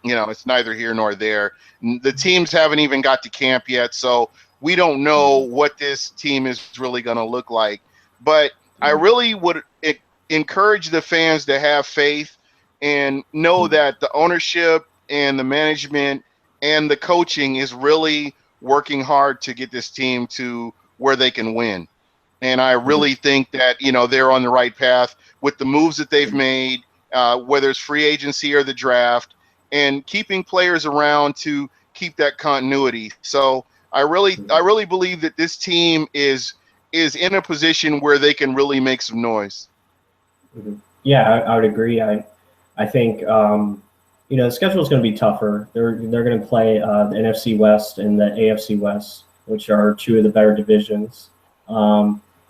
it's neither here nor there. The teams haven't even got to camp yet, so we don't know what this team is really going to look like. But I really would encourage the fans to have faith and know that the ownership and the management and the coaching is really working hard to get this team to where they can win. And I really think that, they're on the right path with the moves that they've made, whether it's free agency or the draft, and keeping players around to keep that continuity. So I really believe that this team is in a position where they can really make some noise. Yeah, I would agree. I think the schedule is going to be tougher. They're going to play the NFC West and the AFC West, which are two of the better divisions.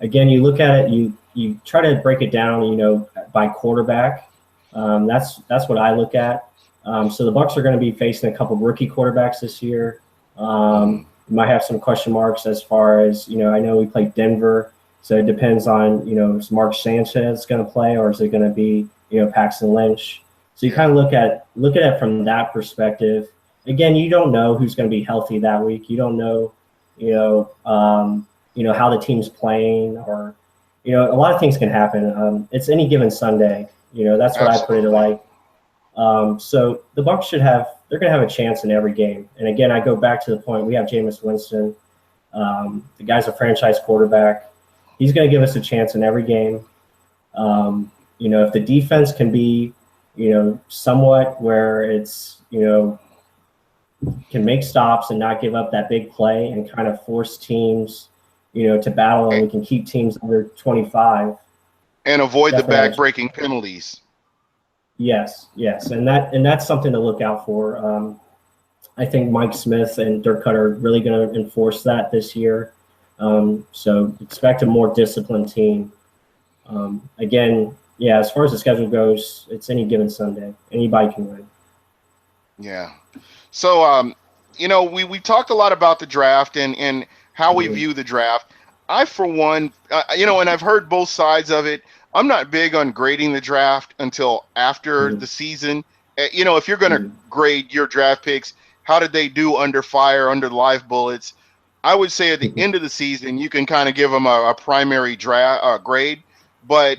Again, you look at it, you try to break it down, by quarterback. That's what I look at. So the Bucs are going to be facing a couple of rookie quarterbacks this year. Might have some question marks as far as I know we played Denver, so it depends on is Mark Sanchez going to play, or is it going to be Paxton Lynch? So you kind of look at it from that perspective. Again, you don't know who's going to be healthy that week. You don't know how the team's playing, or a lot of things can happen. It's any given Sunday. That's what I put it like. So the Bucs they're going to have a chance in every game. And again, I go back to the point, we have Jameis Winston. The guy's a franchise quarterback. He's going to give us a chance in every game. If the defense can be, somewhat where it's, can make stops and not give up that big play and kind of force teams, to battle, and we can keep teams under 25. And avoid the back-breaking penalties. Yes, and that's something to look out for. I think Mike Smith and Dirk Cutter are really going to enforce that this year. So expect a more disciplined team. Again, as far as the schedule goes, it's any given Sunday. Anybody can win. Yeah. So, we talked a lot about the draft and how we view the draft. I, for one, and I've heard both sides of it. I'm not big on grading the draft until after the season. If you're going to grade your draft picks, how did they do under fire, under live bullets? I would say at the end of the season, you can kind of give them a primary draft grade, but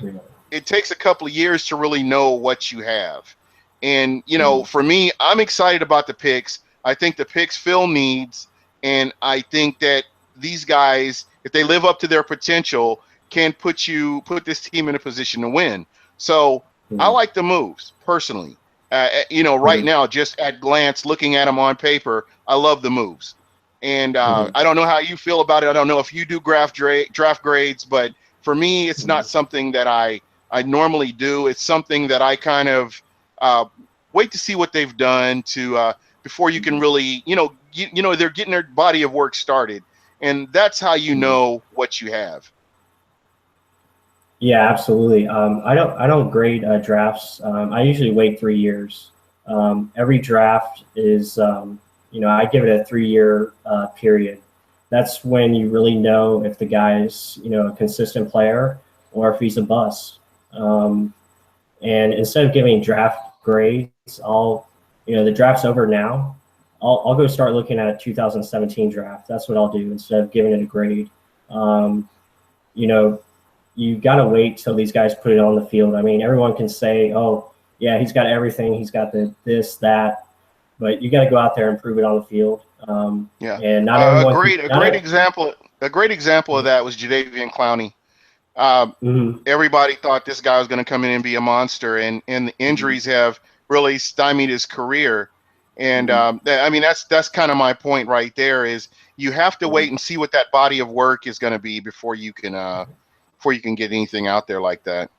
it takes a couple of years to really know what you have. And, for me, I'm excited about the picks. I think the picks fill needs. And I think that these guys, if they live up to their potential, can put this team in a position to win. So I like the moves personally. Right now, just at glance, looking at them on paper, I love the moves. And I don't know how you feel about it. I don't know if you do draft grades, but for me, it's not something that I normally do. It's something that I kind of wait to see what they've done to before you can really, they're getting their body of work started, and that's how you know what you have. Yeah, absolutely. I don't grade drafts. I usually wait 3 years. Every draft is, I give it a 3-year period. That's when you really know if the guy's, a consistent player or if he's a bust. And instead of giving draft grades, the draft's over now. I'll go start looking at a 2017 draft. That's what I'll do instead of giving it a grade. You got to wait till these guys put it on the field. I mean, everyone can say, oh, yeah, he's got everything. He's got this, that. But you got to go out there and prove it on the field. Yeah. And not everyone. A great example of that was Jadeveon Clowney. Everybody thought this guy was going to come in and be a monster, and the injuries have really stymied his career. And that's kind of my point right there. Is you have to wait and see what that body of work is going to be before you can get anything out there like that.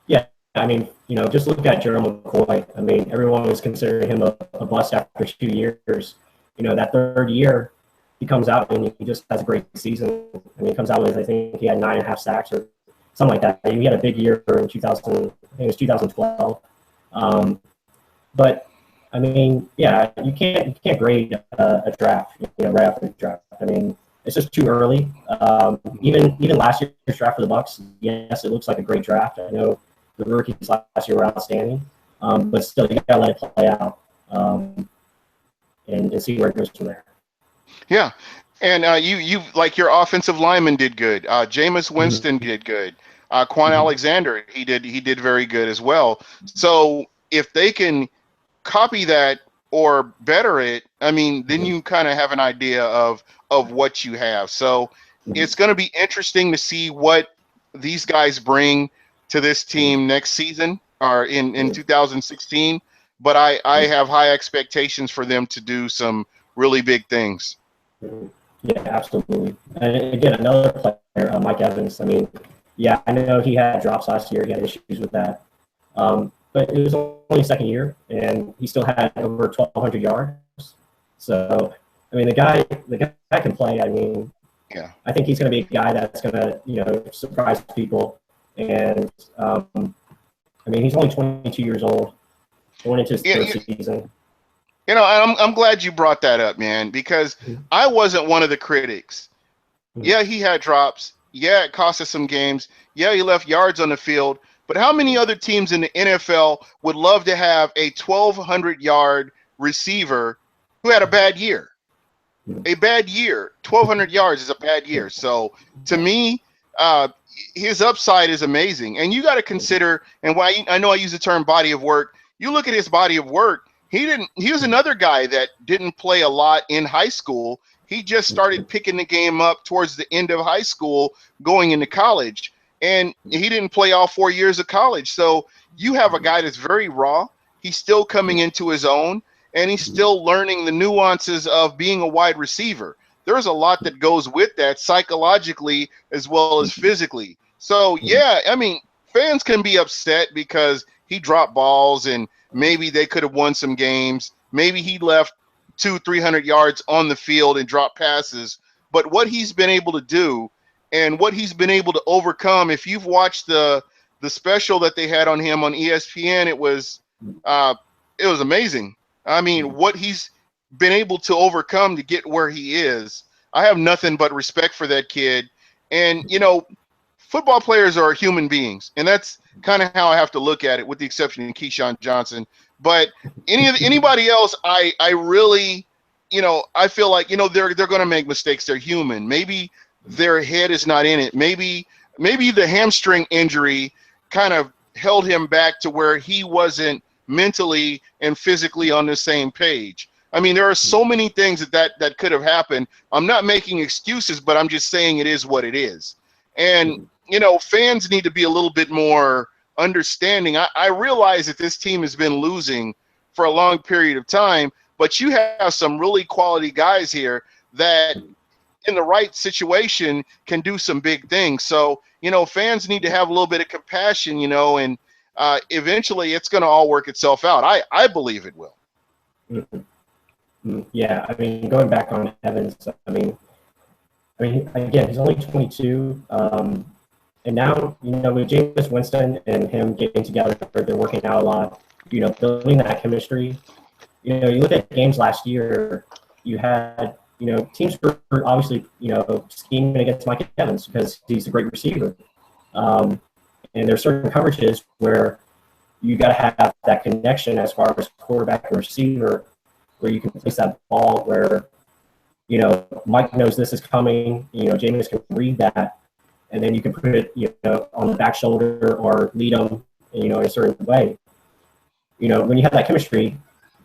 Yeah, I mean, just look at Gerald McCoy. I mean, everyone was considering him a bust after 2 years. That third year, he comes out and he just has a great season. I mean, he comes out with, I think he had 9.5 sacks or something like that. He had a big year in 2000. I think it was 2012. But I mean, yeah, you can't grade a draft, right after the draft. I mean, it's just too early. Even last year's draft for the Bucs, yes, it looks like a great draft. I know the rookies last year were outstanding, but still, you gotta let it play out and see where it goes from there. Yeah, and you like your offensive lineman did good. Jameis Winston did good. Quan Alexander, he did very good as well. So if they can copy that or better it, I mean, then you kind of have an idea of what you have. So it's going to be interesting to see what these guys bring to this team next season or in 2016. But I have high expectations for them to do some really big things. Yeah, absolutely. And again, another player, Mike Evans. I mean, yeah, I know he had drops last year. He had issues with that. But it was only his second year, and he still had over 1,200 yards. So, I mean, the guy can play. I mean, yeah, I think he's going to be a guy that's going to, surprise people. And, I mean, he's only 22 years old, going into his third season. I'm glad you brought that up, man, because I wasn't one of the critics. Yeah, he had drops. Yeah, it cost us some games. Yeah, he left yards on the field. But how many other teams in the NFL would love to have a 1,200-yard receiver who had a bad year? A bad year. 1,200 yards is a bad year. So to me, his upside is amazing. And you got to consider, and why I know I use the term body of work. You look at his body of work. He was another guy that didn't play a lot in high school. He just started picking the game up towards the end of high school, going into college. And he didn't play all 4 years of college. So you have a guy that's very raw. He's still coming into his own, and he's still learning the nuances of being a wide receiver. There's a lot that goes with that psychologically as well as physically. So, yeah, I mean, fans can be upset because he dropped balls and maybe they could have won some games. Maybe he left 200-300 yards on the field and dropped passes. But what he's been able to do and what he's been able to overcome, if you've watched the special that they had on him on ESPN, it was amazing. I mean, what he's been able to overcome to get where he is, I have nothing but respect for that kid. And, football players are human beings, and that's kind of how I have to look at it, with the exception of Keyshawn Johnson. But anybody else, I really, I feel like, they're going to make mistakes. They're human. Maybe their head is not in it. Maybe the hamstring injury kind of held him back to where he wasn't mentally and physically on the same page. I mean, there are so many things that could have happened. I'm not making excuses, but I'm just saying it is what it is. And, fans need to be a little bit more understanding. I realize that this team has been losing for a long period of time, but you have some really quality guys here that in the right situation can do some big things. So, fans need to have a little bit of compassion, and eventually it's going to all work itself out. I believe it will. Yeah, I mean, going back on Evans, I mean, again, he's only 22, and now, with Jameis Winston and him getting together, they're working out a lot, building that chemistry. You look at games last year, you had, teams were obviously, scheming against Mike Evans because he's a great receiver. And there's certain coverages where you got to have that connection as far as quarterback and receiver, where you can place that ball where, Mike knows this is coming, Jameis can read that, and then you can put it, on the back shoulder or lead them, in a certain way. When you have that chemistry,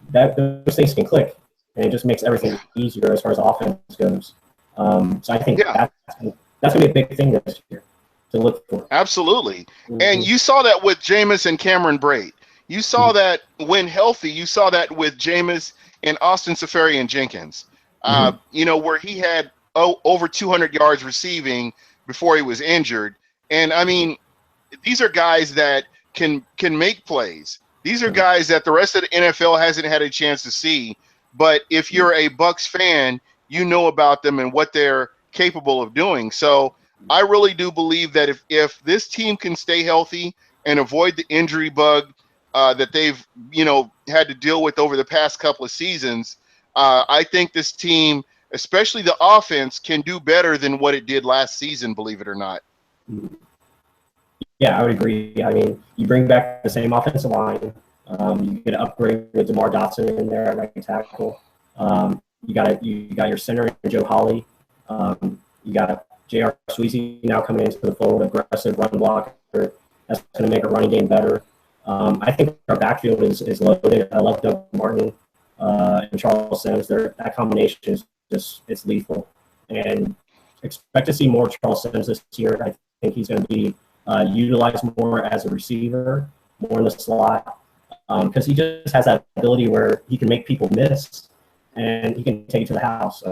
those things can click, and it just makes everything easier as far as offense goes. So I think that's going to be a big thing this year to look for. Absolutely. And you saw that with Jameis and Cameron Brate. You saw that when healthy. You saw that with Jameis and Austin Seferian-Jenkins, where he had over 200 yards receiving before he was injured. And, I mean, these are guys that can make plays. These are guys that the rest of the NFL hasn't had a chance to see. But if you're a Bucs fan, you know about them and what they're capable of doing. So I really do believe that if this team can stay healthy and avoid the injury bug that they've, had to deal with over the past couple of seasons, I think this team, especially the offense, can do better than what it did last season, believe it or not. Yeah, I would agree. I mean, you bring back the same offensive line. You get an upgrade with DeMar Dotson in there at right tackle. You got your center, Joe Hawley. You got J.R. Sweezy now coming into the fold, aggressive run blocker. That's going to make a running game better. I think our backfield is loaded. I love Doug Martin and Charles Sims. That combination is it's lethal. And expect to see more Charles Sims this year. I think he's going to be utilized more as a receiver, more in the slot, because he just has that ability where he can make people miss and he can take it to the house.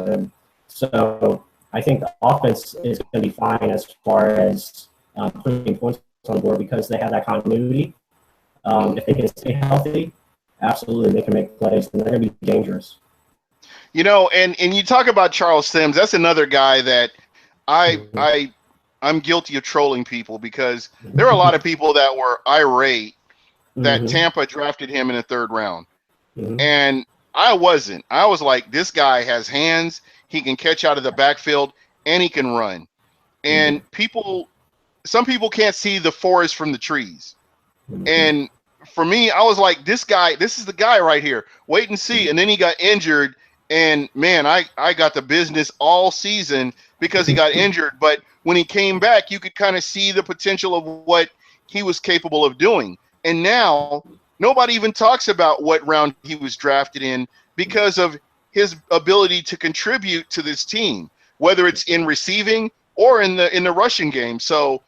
So I think the offense is going to be fine as far as putting points on the board because they have that continuity. If they can stay healthy, absolutely they can make plays and they're going to be dangerous. And you talk about Charles Sims. That's another guy that I'm guilty of trolling people because there are a lot of people that were irate that Tampa drafted him in the third round. And I wasn't. I was like, this guy has hands. He can catch out of the backfield and he can run. And some people can't see the forest from the trees. And for me, I was like, this is the guy right here. Wait and see. And then he got injured. And man, I got the business all season because he got injured. But when he came back, you could kind of see the potential of what he was capable of doing. And now nobody even talks about what round he was drafted in because of his ability to contribute to this team, whether it's in receiving or in the rushing game. So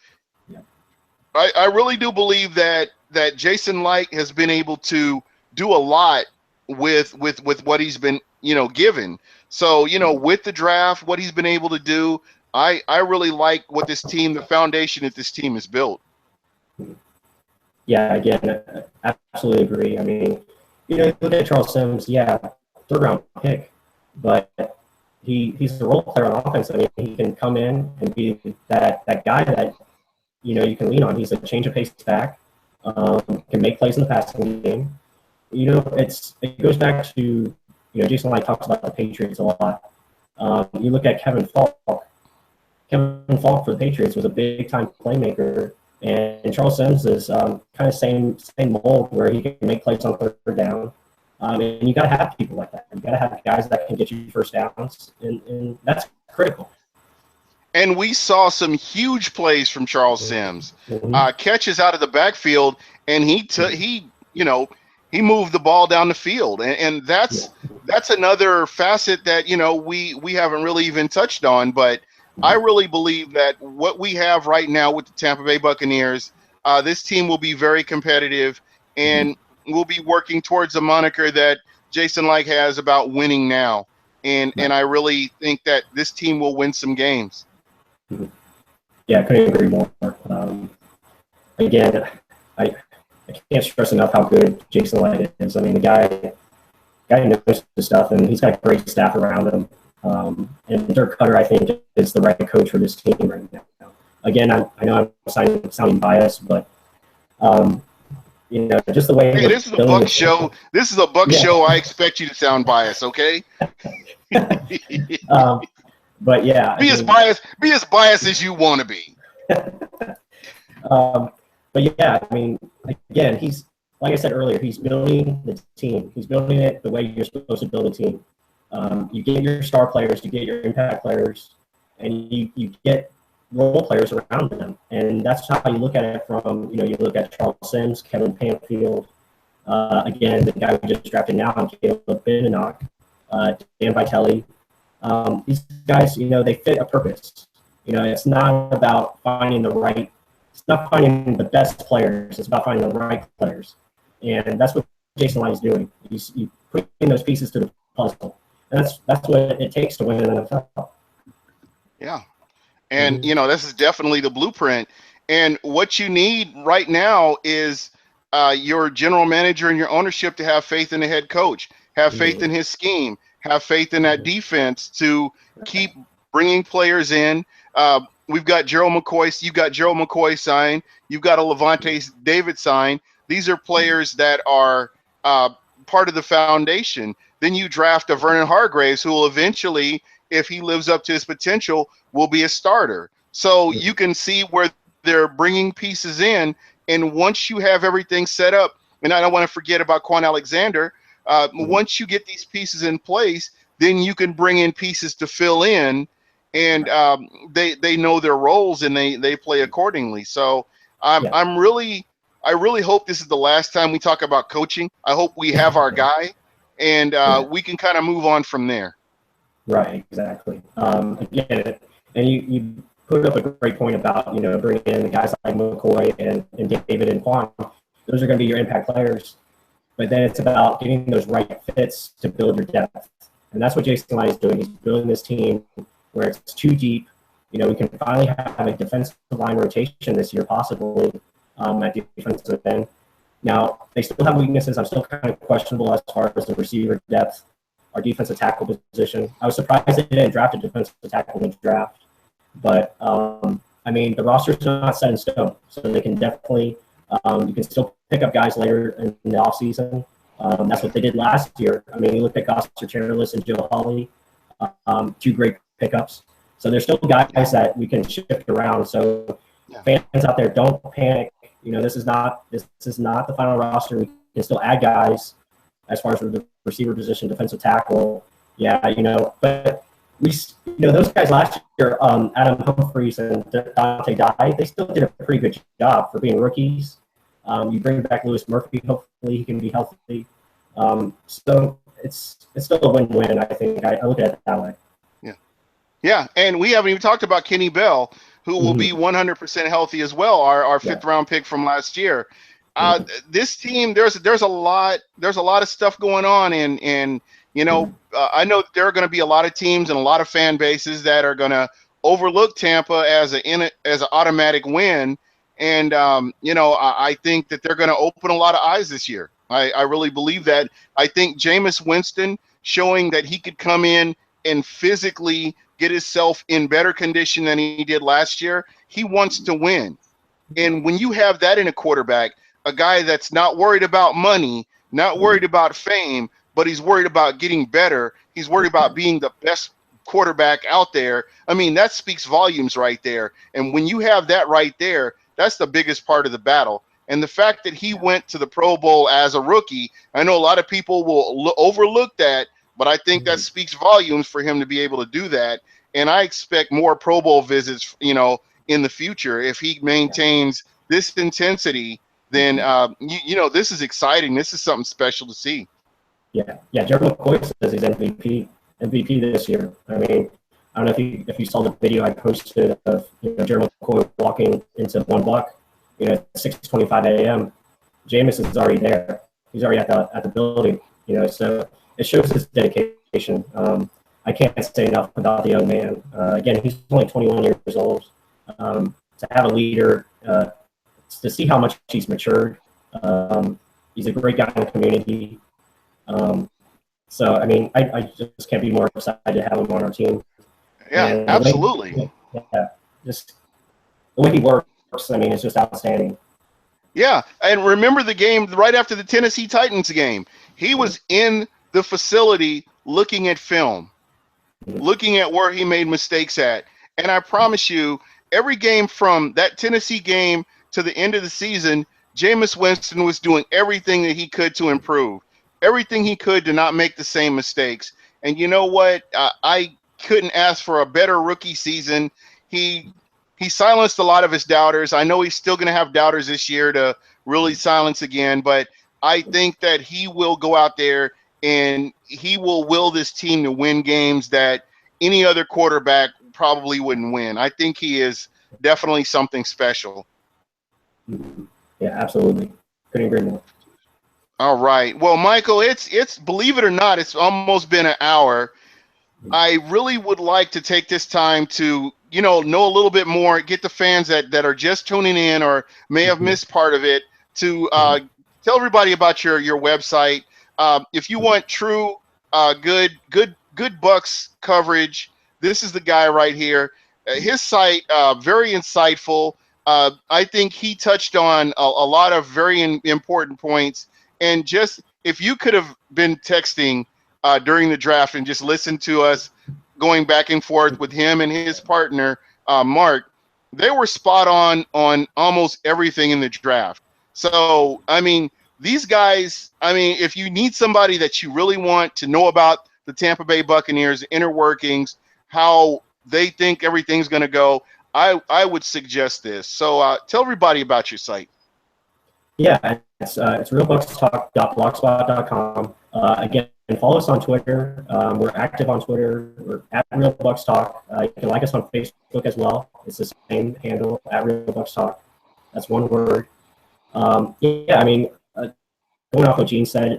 I really do believe that Jason Licht has been able to do a lot with what he's been, given. So, with the draft, what he's been able to do, I really like what this team, the foundation that this team has built. Yeah, again, I absolutely agree. I mean, look at Charles Sims, third round pick, but he's a role player on offense. I mean, he can come in and be that guy that, you can lean on. He's a change of pace back, can make plays in the passing game. It goes back to, Jason Licht talks about the Patriots a lot. You look at Kevin Falk. Kevin Falk for the Patriots was a big-time playmaker, and Charles Sims is kind of same mold where he can make plays on third down. And you got to have people like that. You got to have guys that can get you first downs, and that's critical. And we saw some huge plays from Charles Sims, catches out of the backfield, and he moved the ball down the field, and that's another facet that we haven't really even touched on. But I really believe that what we have right now with the Tampa Bay Buccaneers, this team will be very competitive, and we'll be working towards a moniker that Jason Licht has about winning now. And I really think that this team will win some games. Yeah, I couldn't agree more. Again, I can't stress enough how good Jason Licht is. I mean, the guy knows the stuff, and he's got a great staff around him. And Dirk Cutter, I think, is the right coach for this team right now. Again, I know I'm sounding biased, but just the way. Hey, this is a Buck show. This is a Buck show. I expect you to sound biased, okay? But yeah, be as biased as you want to be. But yeah, I mean, again, he's, like I said earlier, he's building the team. He's building it the way you're supposed to build a team. You get your star players, you get your impact players, and you get role players around them. And that's how you look at it from, you look at Charles Sims, Kevin Panfield, again, the guy we just drafted now, Caleb Beninock, Dan Vitelli. These guys, they fit a purpose. It's not about finding it's not finding the best players. It's about finding the right players. And that's what Jason Licht is doing. He's putting those pieces to the puzzle. And that's what it takes to win an NFL. Yeah. And, this is definitely the blueprint. And what you need right now is your general manager and your ownership to have faith in the head coach, have faith in his scheme, have faith in that defense to keep bringing players in. We've got Gerald McCoy. You've got Gerald McCoy signed. You've got a Levante David signed. These are players that are part of the foundation. Then you draft a Vernon Hargraves, who will eventually, if he lives up to his potential, will be a starter. So you can see where they're bringing pieces in. And once you have everything set up, and I don't want to forget about Quan Alexander, once you get these pieces in place, then you can bring in pieces to fill in, and they know their roles and they play accordingly. So I really hope this is the last time we talk about coaching. I hope we have our guy, and we can kind of move on from there. Right, exactly. Again, and you put up a great point about bringing in guys like McCoy and David and Quan. Those are going to be your impact players. But then it's about getting those right fits to build your depth. And that's what Jason Licht is doing. He's building this team where it's too deep. We can finally have a defensive line rotation this year, possibly, at defensive end. Now, they still have weaknesses. I'm still kind of questionable as far as the receiver depth, our defensive tackle position. I was surprised they didn't draft a defensive tackle in the draft. But, the roster's not set in stone. So they can definitely you can still pick up guys later in the offseason. That's what they did last year. You look at Gossler Charles and Joe Hawley, two great pickups. So there's still guys that we can shift around. So fans out there, don't panic. This is not the final roster. We can still add guys as far as the receiver position, defensive tackle. But we, those guys last year, Adam Humphries and Dante Dye, they still did a pretty good job for being rookies. You bring back Louis Murphy, hopefully he can be healthy. So it's still a win-win, I think. I look at it that way. Yeah, and we haven't even talked about Kenny Bell, who will be 100% healthy as well, our fifth-round pick from last year. This team, there's a lot of stuff going on, and I know there are going to be a lot of teams and a lot of fan bases that are going to overlook Tampa as an automatic win. And, I think that they're going to open a lot of eyes this year. I really believe that. I think Jameis Winston showing that he could come in and physically get himself in better condition than he did last year. He wants to win. And when you have that in a quarterback, a guy that's not worried about money, not worried about fame, but he's worried about getting better. He's worried about being the best quarterback out there. That speaks volumes right there. And when you have that right there, that's the biggest part of the battle. And the fact that he went to the Pro Bowl as a rookie, I know a lot of people will overlook that, but I think that speaks volumes for him to be able to do that. And I expect more Pro Bowl visits, in the future. If he maintains this intensity, then this is exciting. This is something special to see. Yeah. Jeremy McCoy says he's MVP this year. I mean, I don't know if you saw the video I posted of Jeremy McCoy walking into one Buc, at 6:25 a.m. Jameis is already there. He's already at the building. So it shows his dedication. I can't say enough about the young man. Again, he's only 21 years old. To have a leader, to see how much he's matured. He's a great guy in the community. So, I mean, I just can't be more excited to have him on our team. Yeah, absolutely. Just the way he works, I mean, it's just outstanding. Yeah, and remember the game right after the Tennessee Titans game. He was in the facility looking at film, looking at where he made mistakes at. And I promise you, every game from that Tennessee game to the end of the season, Jameis Winston was doing everything that he could to improve, everything he could to not make the same mistakes. And you know what? I couldn't ask for a better rookie season. He silenced a lot of his doubters. I know he's still going to have doubters this year to really silence again, but I think that he will go out there and he will will this team to win games that any other quarterback probably wouldn't win. I think he is definitely something special. Yeah, absolutely. Couldn't agree more. All right. Well, Michael, it's believe it or not, it's almost been an hour. I really would like to take this time to, know a little bit more, get the fans that are just tuning in or may have missed part of it to tell everybody about your website. If you want true, good Bucks coverage, this is the guy right here. His site, very insightful. I think he touched on a lot of very important points. And just if you could have been texting during the draft and just listened to us going back and forth with him and his partner, Mark, they were spot on almost everything in the draft. So, I mean, these guys, if you need somebody that you really want to know about the Tampa Bay Buccaneers, inner workings, how they think everything's going to go, I would suggest this. So tell everybody about your site. Yeah, it's realbuckstalk.blogspot.com. Again, follow us on Twitter. We're active on Twitter. We're at Real Bucks Talk. You can like us on Facebook as well. It's the same handle, at Real Bucks Talk. That's one word. Going off what Gene said,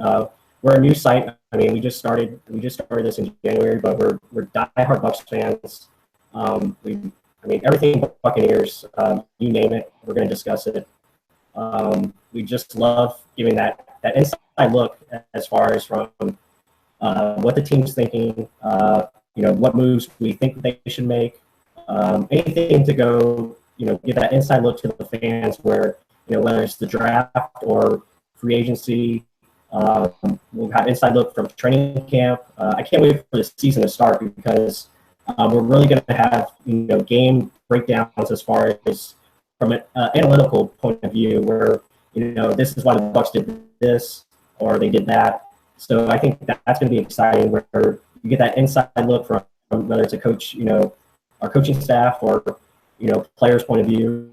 we're a new site. We just started this in January, but we're diehard Bucks fans. Everything Buccaneers, you name it, we're going to discuss it. We just love giving that inside look as far as from what the team's thinking, what moves we think they should make, anything to go, give that inside look to the fans where, whether it's the draft or free agency, we'll have inside look from training camp. I can't wait for the season to start because we're really going to have, game breakdowns as far as from an analytical point of view where, this is why the Bucks did this or they did that. So I think that's going to be exciting where you get that inside look from whether it's a coach, our coaching staff or, players' point of view.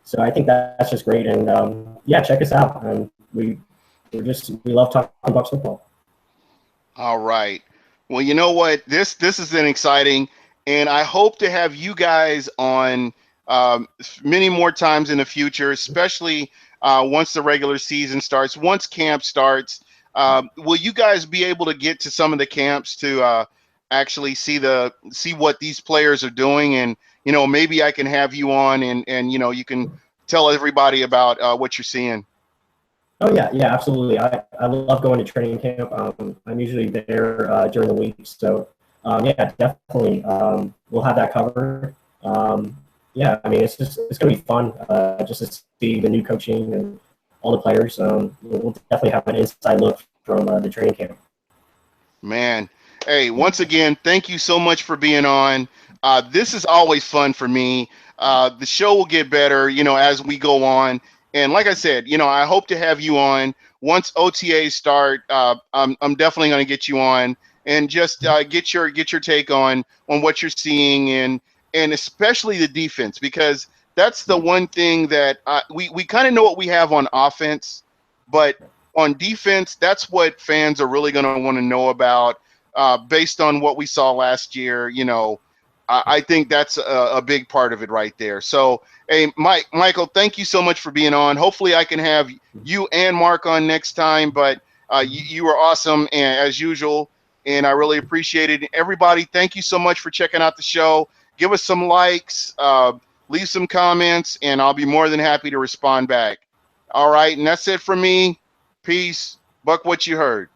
So I think that's just great. And check us out. We love talking Bucks football. All right. Well, you know what? This is an exciting, and I hope to have you guys on many more times in the future, especially once the regular season starts, once camp starts. Will you guys be able to get to some of the camps to actually see what these players are doing? And, maybe I can have you on and you can tell everybody about what you're seeing. Oh, yeah, absolutely. I love going to training camp. I'm usually there during the week. So, definitely we'll have that covered. It's going to be fun just to see the new coaching and all the players. We'll definitely have an inside look from the training camp. Man, hey, once again, thank you so much for being on. This is always fun for me. The show will get better, as we go on. And like I said, I hope to have you on once OTAs start. I'm definitely going to get you on and just get your take on what you're seeing, and especially the defense, because that's the one thing that we kind of know what we have on offense, but on defense, that's what fans are really going to want to know about, based on what we saw last year. I think that's a big part of it right there. So, hey, Michael, thank you so much for being on. Hopefully, I can have you and Mark on next time. But you were awesome, and as usual, and I really appreciate it. Everybody, thank you so much for checking out the show. Give us some likes, leave some comments, and I'll be more than happy to respond back. All right, and that's it for me. Peace. Buck what you heard.